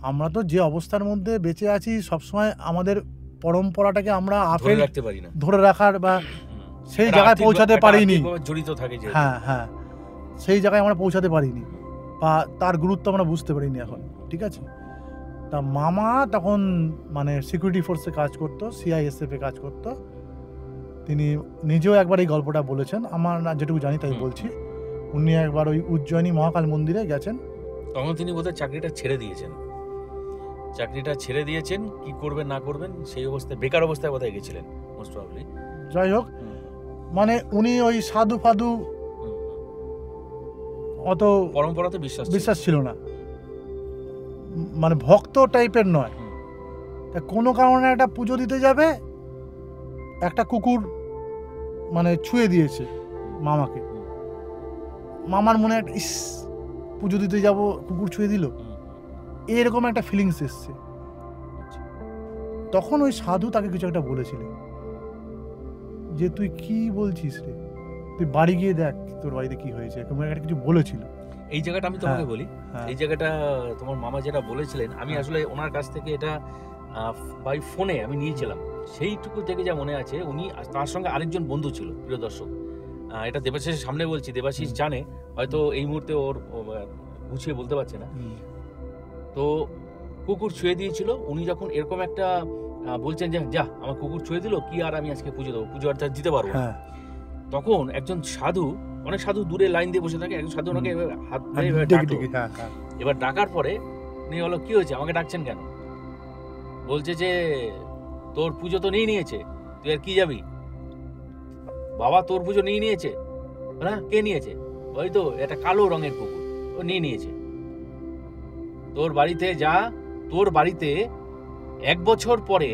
আমরা তো যে অবস্থার মধ্যে বেঁচে আছি সবসময় আমাদের পরম্পরাটাকে আমরা ধরে রাখার বা সেই জায়গায় পৌঁছাতে পারিনি, জড়িত থাকে, হ্যাঁ সেই জায়গায় আমরা পৌঁছাতে পারিনি বা তার গুরুত্ব আমরা বুঝতে পারিনি এখন, ঠিক আছে। তা মামা তখন মানে সিকিউরিটি ফোর্সে কাজ করতো, সিআইএসএফে কাজ করতো। তিনি নিজেও একবার এই গল্পটা বলেছেন, আমার না যেটুকু জানি তাই বলছি। উনি একবার ওই উজ্জয়িনী মহাকাল মন্দিরে গেছেন, তখন তিনি বোধহয় চাকরিটা ছেড়ে দিয়েছেন, কি করবেন না করবেন সেই অবস্থায়, বেকার অবস্থায় বোধহয় গেছিলেন মোস্ট প্রবাবলি। যাই হোক, মানে উনি ওই সাধু ফাধু অত পরম্পরাতে বিশ্বাস ছিল না, মানে ভক্ত টাইপের নয়। কোনো কারণে একটা পুজো দিতে যাবে, একটা কুকুর মানে ছুঁয়ে দিয়েছে মামাকে। মামার মনে একটা ইস, পুজো দিতে যাব কুকুর ছুঁয়ে দিল, এরকম একটা ফিলিংস এসছে। তখন ওই সাধু তাকে কিছু একটা বলেছিলেন, যে তুই কি বলছিস রে, তুই বাড়ি গিয়ে দেখ তোর বাড়িতে কি হয়েছে, এরকম একটা কিছু বলেছিল। এই জায়গাটা আমি তোমাকে বলি, এই জায়গাটা তোমার মামা যেটা বলেছিলেন, আমি আসলে ওনার কাছ থেকে এটা বাই ফোনে আমি নিয়েছিলাম। সেইটুকু থেকে যা মনে আছে, উনি তার সঙ্গে আরেকজন বন্ধু ছিল, প্রিয় দর্শক। এটা দেবাশিসের সামনে বলছি, দেবাশিস জানে, হয়তো এই মুহূর্তে ওর গুছিয়ে বলতে পারছে না। তো কুকুর ছুঁয়ে দিয়েছিল, উনি যখন এরকম একটা বলছেন যে যা আমার কুকুর ছুঁয়ে দিল, কি আর আমি আজকে পুজো দেবো, পুজো আর দিতে পারবো, তখন একজন সাধু, অনেক সাধু দূরে লাইন দিয়ে বসে থাকে, একজন সাধু ওনাকে হাত ডাকলো। এবার ডাকার পরে উনি বললো, কি হয়েছে, আমাকে ডাকছেন কেন? বলছে যে তোর পুজো তো নিয়েছে, তুই আর কি যাবি? বাবা তোর পুজো নিয়েছে। হ্যাঁ, কে নিয়েছে? ওই তো একটা কালো রঙের কুকুর, ও নিয়েছে। তোর বাড়িতে যা, তোর বাড়িতে 1 বছর পরে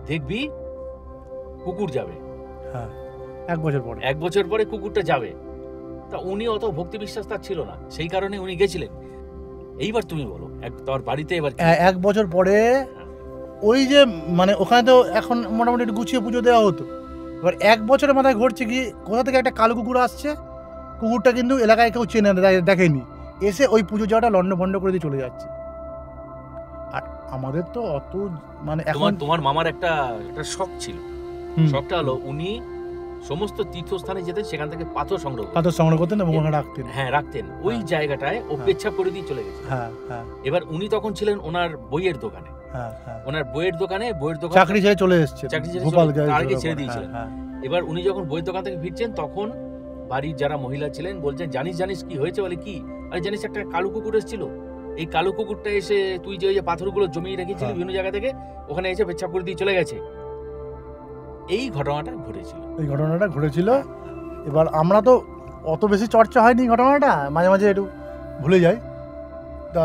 দেখবি কুকুর যাবে। হ্যাঁ, 1 বছর পরে কুকুরটা যাবে। তা উনি অত ভক্তি বিশ্বাস তার ছিল না, সেই কারণে উনি গেছিলেন। এইবার তুমি বলো, তোর বাড়িতে এবার 1 বছর পরে ওই যে মানে ওখানে তো এখন মোটামুটি একটু গুছিয়ে পুজো দেওয়া হতো। এবার 1 বছরের মাথায় ঘটছে কি, কোথা থেকে একটা কালো কুকুর আসছে, কুকুরটা কিন্তু এলাকায় কেউ চেনে দেখেনি, এসে ওই পুজো যাওয়াটা লন্ডভন্ড করে দিয়ে চলে যাচ্ছে। আর আমাদের তো অত মানে এখন তোমার মামার একটা শখ ছিল, শখটা হলো উনি সমস্ত তীর্থস্থানে যেতেন, সেখান থেকে পাথর সংগ্রহ করতেন। পাথর সংগ্রহ করতেন এবং ওখানে রাখতেন। হ্যাঁ, রাখতেন। ওই হ্যাঁ। জায়গাটায় ও হ্যাঁ। পেচ্ছাপ করে দিয়ে চলে গেছে। হ্যাঁ হ্যাঁ এবার উনি তখন ছিলেন ওনার বইয়ের দোকানে। হ্যাঁ হ্যাঁ ওনার বইয়ের দোকানে চাকরি ছেড়ে চলে এসেছে, চাকরি ছেড়ে ভোপাল তার আগে ছেড়ে দিয়েছিলেন। হ্যাঁ এবার উনি যখন বইয়ের দোকান থেকে ফিরছেন, তখন বাড়ির যারা মহিলা ছিলেন বলছেন, জানিস কি হয়েছে? বলে কি? আরে জানিস একটা কালো কুকুর এসেছিল, এই কালো কুকুরটা এসে তুই যে ওই যে পাথরগুলো জমিয়ে রেখেছিলি হ্যাঁ। বিভিন্ন জায়গা থেকে, ওখানে এসে পেচ্ছাপ করে দিয়ে চলে গেছে। এই ঘটনাটা ঘটেছিল। এই ঘটনাটা ঘটেছিল। এবার আমরা তো অত বেশি চর্চা হয়নি ঘটনাটা, মাঝে মাঝে একটু ভুলে যাই। তা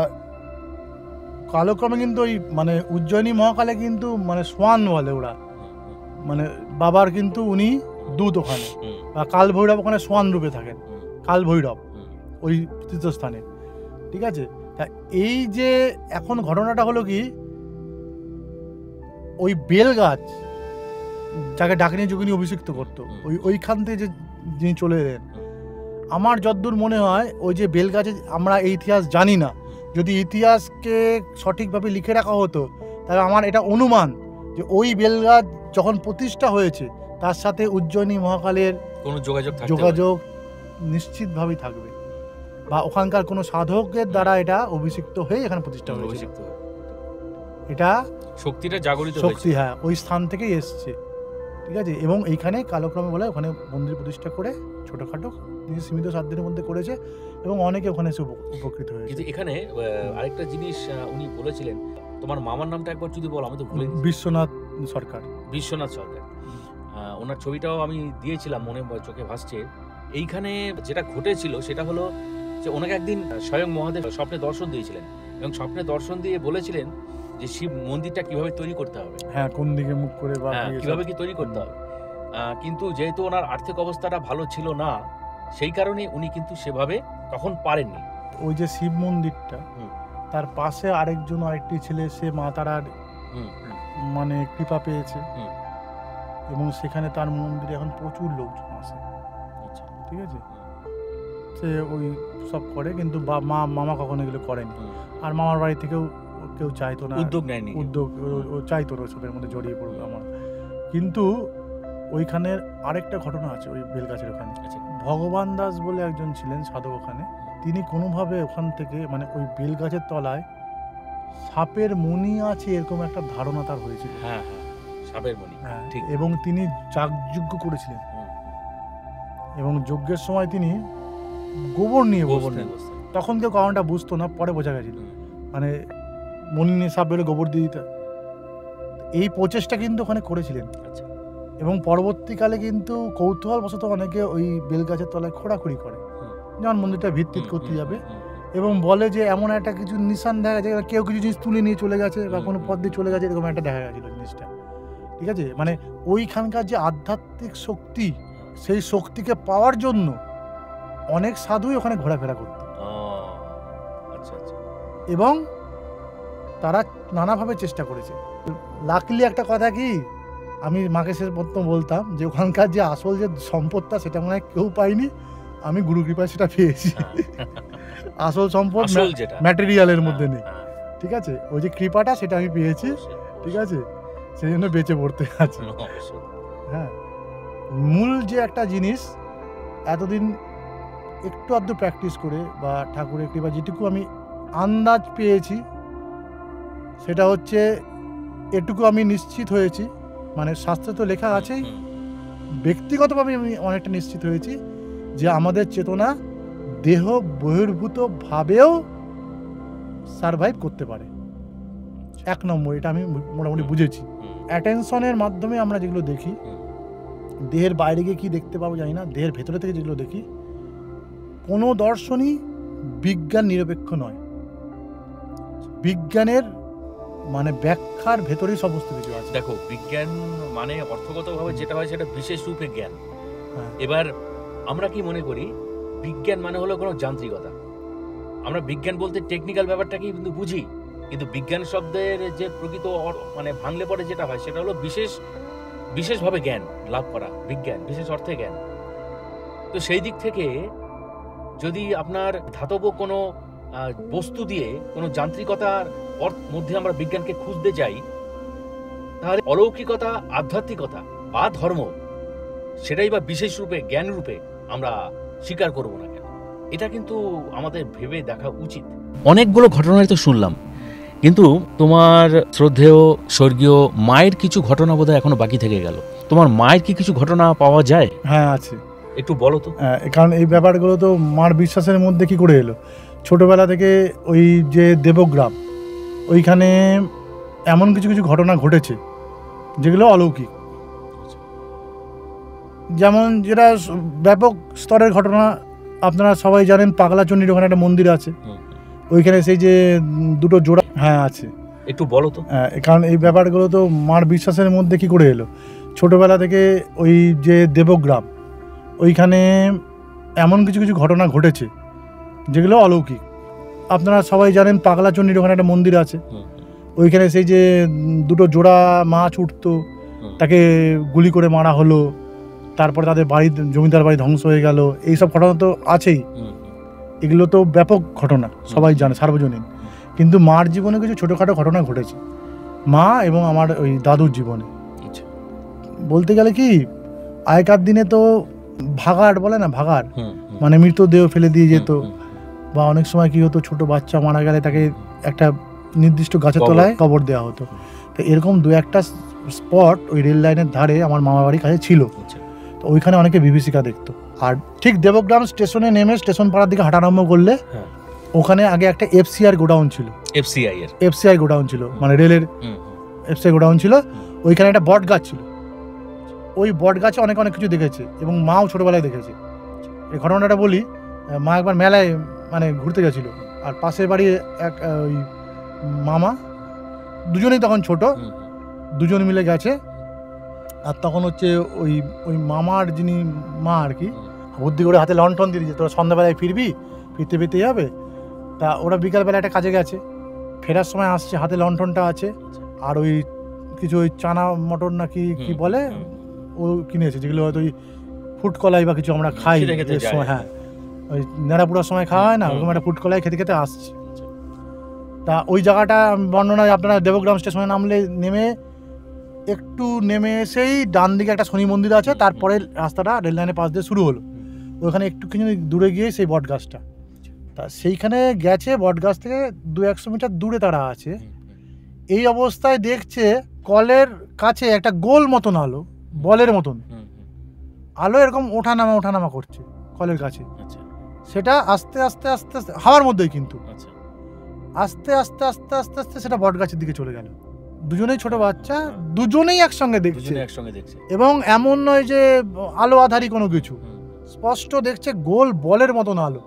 কালক্রমে কিন্তু ওই মানে উজ্জয়িনী মহাকালে কিন্তু মানে সোয়ান বলে ওরা, মানে বাবার কিন্তু উনি দূত ওখানে, বা কাল ভৈরব ওখানে সোয়ান রূপে থাকেন, কাল ভৈরব ওই তীর্থস্থানে। ঠিক আছে, তা এই যে এখন ঘটনাটা হলো কি, ওই বেল গাছ যাকে ডাকিনী যোগিনী অভিষিক্ত করতো, ওইখান থেকে যে যিনি চলে এলেন, আমার যতদূর মনে হয় ওই যে বেল গাছে, আমরা এই ইতিহাস জানি না, যদি ইতিহাসকে সঠিকভাবে লিখে রাখা হতো তাহলে আমার এটা অনুমান যে ওই বেল গাছ যখন প্রতিষ্ঠা হয়েছে তার সাথে উজ্জয়িনী মহাকালের কোনো যোগাযোগ নিশ্চিতভাবেই থাকবে, বা ওখানকার কোনো সাধকের দ্বারা এটা অভিষিক্ত হয়ে এখানে প্রতিষ্ঠা হয়েছে। এটা শক্তিটা জাগরিত শক্তি, হ্যাঁ, ওই স্থান থেকেই এসছে। ঠিক আছে, এবং এইখানে কালক্রমে বলে ওখানে মন্দির প্রতিষ্ঠা করে ছোটখাটো সীমিত সাধ্যের মধ্যে করেছে, এবং অনেকে ওখানে এসে উপকৃত হয়েছে। কিন্তু এখানে আরেকটা জিনিস উনি বলেছিলেন, তোমার মামার নামটা একবার যদি বল, আমি তো ভুলে গেছি। বিশ্বনাথ সরকার। বিশ্বনাথ সরকার, ওনার ছবিটাও আমি দিয়েছিলাম, মনে চোখে ভাসছে। এইখানে যেটা ঘটেছিল সেটা হলো যে ওনাকে একদিন স্বয়ং মহাদেব স্বপ্নে দর্শন দিয়েছিলেন, এবং স্বপ্নে দর্শন দিয়ে বলেছিলেন যে শিব মন্দিরটা কিভাবে তৈরি করতে হবে, হ্যাঁ, কোন দিকে মুখ করে বা কিভাবে কি তৈরি করতে হবে। কিন্তু যেহেতু ওনার আর্থিক অবস্থাটা ভালো ছিল না, সেই কারণে উনি কিন্তু সেভাবে তখন পারেননি। ওই যে শিব মন্দিরটা, তার পাশে আরেকটি ছেলে, সে মা তারার মানে কৃপা পেয়েছে, এবং সেখানে তার মন্দিরে এখন প্রচুর লোকজন আসে। ঠিক আছে, সে ওই সব করে, কিন্তু মামা কখনো এগুলো করেনি, আর মামার বাড়ি থেকেও কেউ চাইতো না, উদ্যোগ নেয়নি, ও চাইতো না ওসবের মধ্যে জড়িয়ে পড়বে আমার। কিন্তু ওইখানের আরেকটা ঘটনা আছে, ওই বেলগাছের ওখানে ভগবান দাস বলে একজন ছিলেন সাধক ওখানে, তিনি কোনোভাবে ওখান থেকে মানে ওই বেলগাছের তলায় সাপের মণি আছে এরকম একটা ধারণা তার হয়েছিল। হ্যাঁ, সাপের মণি, ঠিক। এবং তিনি যাগযজ্ঞ করেছিলেন, এবং যজ্ঞের সময় তিনি গোবর নিয়ে তখন কেউ কারণটা বুঝতো না, পরে বোঝা গেছিল, মানে মণি নিয়ে সাপ বেরোলে গোবর দিয়ে দিতে। এই প্রচেষ্টা কিন্তু ওখানে করেছিলেন, এবং পরবর্তীকালে কিন্তু কৌতূহলবশত অনেকে ওই বেলগাছের তলায় খোঁড়াখুড়ি করে, যেমন মন্দিরটা ভিত্তিত করতে যাবে, এবং বলে যে এমন একটা কিছু নিশান দেখা যায়, কেউ কিছু জিনিস তুলে নিয়ে চলে গেছে বা কোনো পথ দিয়ে চলে গেছে, এরকম একটা দেখা গেছিল জিনিসটা। ঠিক আছে, মানে ওইখানকার যে আধ্যাত্মিক শক্তি, সেই শক্তিকে পাওয়ার জন্য অনেক সাধুই ওখানে ঘোরাফেরা করত, এবং তারা নানাভাবে চেষ্টা করেছে। লাকলি একটা কথা কি, আমি মাকে শেষ প্রথম বলতাম যে ওখানকার যে আসল যে সম্পদটা সেটা মনে হয় কেউ পাইনি, আমি গুরু কৃপায় সেটা পেয়েছি। আসল সম্পদ ম্যাটেরিয়ালের মধ্যে নেই। ঠিক আছে, ওই যে কৃপাটা সেটা আমি পেয়েছি। ঠিক আছে, সেই জন্য বেঁচে পড়তে আছে। হ্যাঁ, মূল যে একটা জিনিস এতদিন একটু আধটু প্র্যাকটিস করে বা ঠাকুরের কৃপা যেটুকু আমি আন্দাজ পেয়েছি, সেটা হচ্ছে এটুকু আমি নিশ্চিত হয়েছি, মানে শাস্ত্রে তো লেখা আছেই, ব্যক্তিগতভাবে আমি অনেকটা নিশ্চিত হয়েছি যে আমাদের চেতনা দেহ বহির্ভূত ভাবেও সারভাইভ করতে পারে। এক নম্বর, এটা আমি মোটামুটি বুঝেছি। অ্যাটেনশনের মাধ্যমে আমরা যেগুলো দেখি, দেহের বাইরে গিয়ে কী দেখতে পাবো জানি না, দেহের ভেতরে থেকে যেগুলো দেখি, কোনো দর্শনই বিজ্ঞান নিরপেক্ষ নয়। বিজ্ঞানের মানে ব্যাখ্যার ভেতরেই সমস্ত কিছু আছে। দেখো, বিজ্ঞান মানে অর্থগতভাবে যেটা হয় সেটা বিশেষ রূপে জ্ঞান। এবার আমরা কি মনে করি, বিজ্ঞান মানে হলো কোনো যান্ত্রিকতা। আমরা বিজ্ঞান বলতে টেকনিক্যাল ব্যাপারটাকেই কিন্তু বুঝি, কিন্তু বিজ্ঞান শব্দের যে প্রকৃত মানে ভাঙলে পরে যেটা হয় সেটা হলো বিশেষভাবে জ্ঞান লাভ করা, বিজ্ঞান বিশেষ অর্থে জ্ঞান। তো সেই দিক থেকে যদি আপনার ধাতব কোনো বস্তু দিয়ে কোনো যান্ত্রিকতার মধ্যে আমরা বিজ্ঞানকে খুঁজতে যাই, তাহলে অলৌকিকতা, আধ্যাত্মিকতা বা ধর্ম, সেটাই বা বিশেষ রূপে জ্ঞান রূপে আমরা স্বীকার করব না কেন? এটা কিন্তু আমাদের ভেবে দেখা উচিত। অনেকগুলো ঘটনাই তো শুনলাম, কিন্তু তোমার শ্রদ্ধেয় স্বর্গীয় মায়ের কিছু ঘটনা বোধহয় এখনো বাকি থেকে গেল। তোমার মায়ের কি কিছু ঘটনা পাওয়া যায়? হ্যাঁ, আছে। একটু বলো তো। কারণ এই ব্যাপারগুলো তো মার বিশ্বাসের মধ্যে কি করে এলো। ছোটবেলা থেকে ওই যে দেবগ্রাম, ওইখানে এমন কিছু কিছু ঘটনা ঘটেছে যেগুলো অলৌকিক। যেমন যেটা ব্যাপক স্তরের ঘটনা, আপনারা সবাই জানেন পাগলাচণ্ডীর ওখানে একটা মন্দির আছে, ওইখানে সেই যে দুটো জোড়া, হ্যাঁ আছে। একটু বলো তো। কারণ এই ব্যাপারগুলো তো মার বিশ্বাসের মধ্যে কি করে এলো। ছোটবেলা থেকে ওই যে দেবগ্রাম, ওইখানে এমন কিছু কিছু ঘটনা ঘটেছে যেগুলো অলৌকিক। আপনারা সবাই জানেন পাগলাচণ্ডীর ওখানে একটা মন্দির আছে, ওইখানে সেই যে দুটো জোড়া মাছ উঠতো, তাকে গুলি করে মারা হলো, তারপরে তাদের বাড়ি, জমিদার বাড়ি ধ্বংস হয়ে গেল, এইসব ঘটনা তো আছেই। এগুলো তো ব্যাপক ঘটনা, সবাই জানে, সার্বজনীন। কিন্তু মার জীবনে কিছু ছোটোখাটো ঘটনা ঘটেছে, মা এবং আমার ওই দাদুর জীবনে। বলতে গেলে কি, আগেকার দিনে তো ভাগাড় বলে না, ভাগাড় মানে মৃতদেহ ফেলে দিয়ে যেত, বা অনেক সময় কি হতো, ছোট বাচ্চা মারা গেলে তাকে একটা নির্দিষ্ট গাছের তলায় কবর দেওয়া হতো। তো এরকম দু একটা স্পট ওই রেল লাইনের ধারে আমার মামার বাড়ির কাছে ছিল। তো ওইখানে অনেকে বিভীষিকা দেখতো। আর ঠিক দেবগ্রাম স্টেশনে নেমে স্টেশন পাড়ার দিকে হাঁটা আরম্ভ করলে ওখানে আগে একটা এফসিআর গোডাউন ছিল। এফসিআই গোডাউন ছিল, মানে রেলের এফসিআই গোডাউন ছিল। ওইখানে একটা বট গাছ ছিল, ওই বট গাছে অনেক অনেক কিছু দেখেছে, এবং মাও ছোটবেলায় দেখেছে। এই ঘটনাটা বলি, মা একবার মেলায় মানে ঘুরতে গেছিল, আর পাশের বাড়ির এক ওই মামা, দুজনেই তখন ছোট, দুজন মিলে গেছে। আর তখন হচ্ছে ওই ওই মামার যিনি মা আর কি, বুদ্ধি করে হাতে লণ্ঠন দিয়ে দিয়েছে, তোরা সন্ধ্যাবেলায় ফিরবি, ফিরতে ফিরতে যাবে। তা ওরা বিকালবেলা একটা কাজে গেছে, ফেরার সময় আসছে, হাতে লণ্ঠনটা আছে, আর ওই কিছু ওই চানা মটর নাকি কি বলে ও কিনেছে, যেগুলো হয়তো ওই ফুটকলাই বা কিছু আমরা খাই এর সময়, হ্যাঁ ওই নেড়াপুরার সময় খাওয়া হয় না, ওরকম একটা ফুটকলাই খেতে খেতে আসছে। তা ওই জায়গাটা বর্ণনায় আপনারা দেবগ্রাম স্টেশনে নামলে, নেমে একটু নেমে এসেই ডান দিকে একটা শনি মন্দির আছে, তারপরে রাস্তাটা রেল লাইনের পাশ দিয়ে শুরু হলো। ওখানে একটুখানি দূরে গিয়ে সেই বট গাছটা, তা সেইখানে গেছে, বট গাছ থেকে 200 মিটার দূরে তারা আছে। এই অবস্থায় দেখছে কলের কাছে একটা গোল মতন আলো, বলের মতন আলো এরকম ওঠানামা করছে কলের কাছে। সেটা আস্তে আস্তে আস্তে আস্তে হাওয়ার মধ্যেই, কিন্তু আস্তে আস্তে আস্তে আস্তে আস্তে সেটা বট গাছের দিকে চলে গেল। দুজনেই ছোট বাচ্চা, দুজনেই একসঙ্গে দেখছে, এবং এমন নয় যে আলো আধারি কোনো কিছু, স্পষ্ট দেখছে গোল বলের মতন আলো।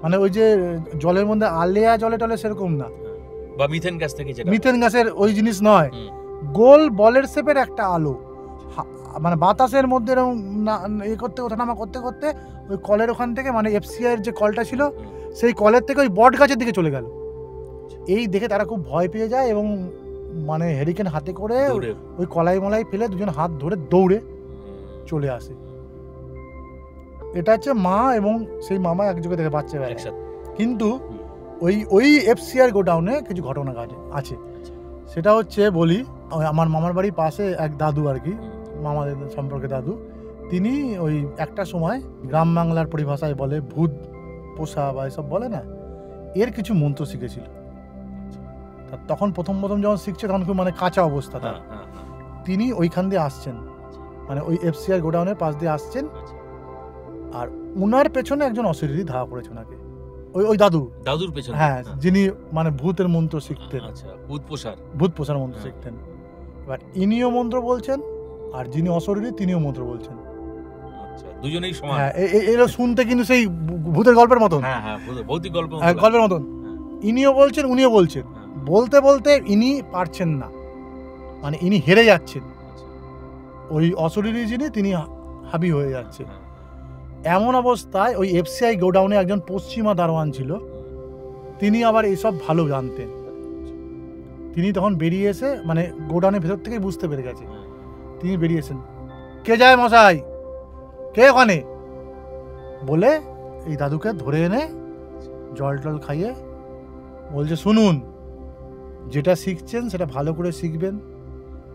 মানে ওই যে জলের মধ্যে আলেয়া জলে টলে সেরকম না, বা মিথেন গ্যাস থেকে, মিথেন গ্যাসের ওই জিনিস নয়, গোল বলের শেপের একটা আলো, মানে বাতাসের মধ্যে এরকম এ করতে ওঠানামা করতে করতে ওই কলের ওখান থেকে, মানে এফসিআই যে কলটা ছিল সেই কলের থেকে ওই বট গাছের দিকে চলে গেল। এই দেখে তারা খুব ভয় পেয়ে যায়, এবং মানে হেরিকেন হাতে করে ওই কলাই মলাই ফেলে দুজন হাত ধরে দৌড়ে চলে আসে। এটা হচ্ছে মা এবং সেই মামা একযোগে দেখে বাচ্চা একসাথে। কিন্তু ওই এফসিআর গোডাউনে কিছু ঘটনা আছে। সেটা হচ্ছে বলি, আমার মামার বাড়ির পাশে এক দাদু আর কি, মামাদের সম্পর্কে দাদু, তিনি ওই একটা সময় গ্রাম বাংলার পরিভাষায় বলে ভূত পোষা বা এসব বলে না, এর কিছু মন্ত্র শিখেছিল। তখন প্রথম যখন শিখছে তখন খুব মানে কাঁচা অবস্থা তার। তিনি ওইখান দিয়ে আসছেন, মানে ওই এফসিআর গোডাউনের পাশ দিয়ে আসছেন, আর উনার পেছনে একজন অশরীরী ধাওয়া করেছে ওনাকে, ওই দাদুর পেছনে, হ্যাঁ, যিনি মানে ভূতের মন্ত্র শিখতেন, ভূত পোষার মন্ত্র শিখতেন। এবার ইনিও মন্ত্র বলছেন, আর যিনি অশরীরী তিনিও মন্ত্র বলছেন, দুজনেই সমান। হ্যাঁ, এরা শুনতে কিন্তু সেই ভূতের গল্পের মতন, ভৌতিক গল্পের মতন। ইনিও বলছেন, উনিও বলছেন, বলতে বলতে ইনি পারছেন না, মানে ইনি হেরে যাচ্ছেন, ওই অশরীরী যিনি তিনি হাবি হয়ে যাচ্ছে। এমন অবস্থায় ওই এফসিআই গোডাউনে একজন পশ্চিমা দারোয়ান ছিল, তিনি আবার এইসব ভালো জানতেন। তিনি তখন বেরিয়ে এসে, মানে গোডাউনের ভেতর থেকেই বুঝতে পেরে গেছে, তিনি বেরিয়েছেন, কে যায় মশাই, কে ওখানে বলে এই দাদুকে ধরে এনে জল টল খাইয়ে বলছে, শুনুন, যেটা শিখছেন সেটা ভালো করে শিখবেন,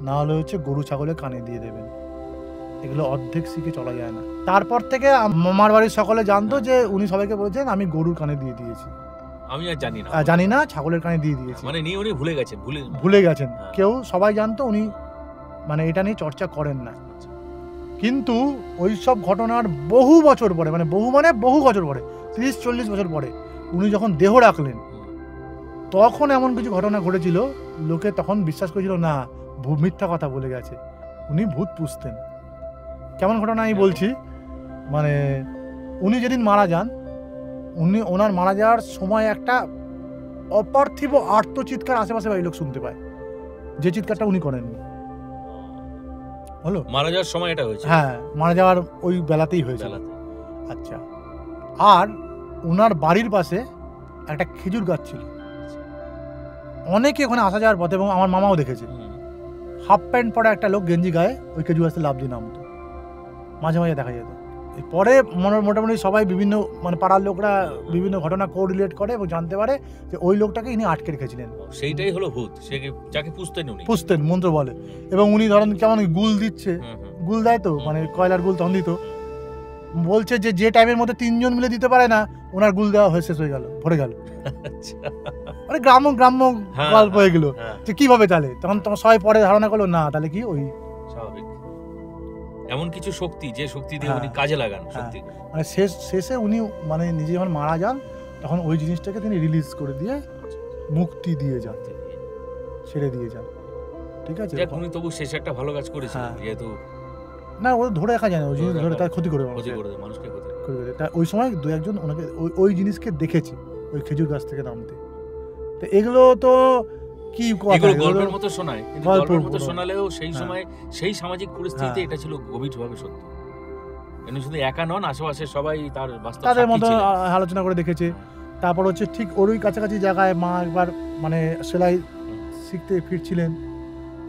না হলে হচ্ছে গরু ছাগলের কানে দিয়ে দেবেন। এগুলো অর্ধেক শিখে চলা যায় না। তারপর থেকে মামার বাড়ির সকলে জানতো যে উনি সবাইকে বলেছেন আমি গরুর কানে দিয়ে দিয়েছি, আমি আর জানি না, জানি না, ছাগলের কানে দিয়ে দিয়েছি, মানে নিয়ে উনি ভুলে গেছেন, ভুলে গেছেন। কেউ সবাই জানতো উনি মানে এটা নিয়ে চর্চা করেন না। কিন্তু ওই সব ঘটনার বহু বছর পরে, মানে বহু বছর পরে, 30-40 বছর পরে উনি যখন দেহ রাখলেন, তখন এমন কিছু ঘটনা ঘটেছিল, লোকে তখন বিশ্বাস করেছিল না মিথ্যা কথা বলে গেছে, উনি ভূত পুষতেন। কেমন ঘটনা আমি বলছি, মানে উনি যেদিন মারা যান, ওনার মারা যাওয়ার সময় একটা অপার্থিব আর্তচিৎকার আশেপাশে বাড়ির লোক শুনতে পায়, যে চিৎকারটা উনি করেননি। হলো মারা যাওয়ার সময় এটা হয়েছে? হ্যাঁ, মারা যাওয়ার ওই বেলাতেই হয়েছিল। আচ্ছা, আর ওনার বাড়ির পাশে একটা খেজুর গাছ ছিল, অনেকে ওখানে আসা যাওয়ার পথে, এবং আমার মামাও দেখেছে, হাফ প্যান্ট পরা একটা লোক গেঞ্জি গায়ে ওই খেজুর গাছে লাফ দিয়ে নামতো, মাঝে মাঝে দেখা যেত। পরে মোটামুটি সবাই বিভিন্ন মানে পাড়ার লোকরা বিভিন্ন ঘটনা কোরিলেট করে এবং জানতে পারে যে ওই লোকটাকে ইনি আটকে রেখেছিলেন, সেইটাই হলো ভূত, যাকে পুষতেন মন্ত্র বলে। এবং উনি ধরেন কেমন গুল দিচ্ছে, গুল দেয় তো, মানে কয়লার গুল তখন দিত, বলছে যে টাইমের মধ্যে 3 জন মিলে দিতে পারে না, ওনার গুল দেওয়া হয়ে শেষ হয়ে গেল, ভরে গেল। মানে গ্রাম্য গল্প হয়ে গেল যে কিভাবে চালে, তখন সবাই পরে ধারণা করলো না তাহলে কি ওই স্বাভাবিক এমন কিছু শক্তি, যে শক্তি দিয়ে উনি কাজে লাগান সত্যি। মানে শেষে উনি মানে নিজে যখন মারা যান, তখন ওই জিনিসটাকে তিনি রিলিজ করে দিয়ে মুক্তি দিয়ে যান, ছেড়ে দিয়ে যান। ঠিক আছে, উনি তবু শেষে একটা ভালো কাজ করেছিলেন, যেহেতু না ও ধরে রাখা যায় না, ওই জিনিস ধরে তার ক্ষতি করে মানুষকে ক্ষতি করে। তা ওই সময় 2-1 জন ওনাকে ওই জিনিসকে দেখেছে ওই খেজুর গাছ থেকে নামতে। তো এগুলো তো কি গল্পের মতো শোনায়, কিন্তু গল্পের মতো শোনালেও সেই সময় সেই সামাজিক পরিস্থিতিতে এটা ছিল গভীরভাবে সত্য। এমনি শুধু একা নন, আশেপাশে সবাই তাদের মতো আলোচনা করে দেখেছে। তারপর হচ্ছে ঠিক ওই কাছাকাছি জায়গায় মা একবার মানে সেলাই শিখতে ফিরছিলেন,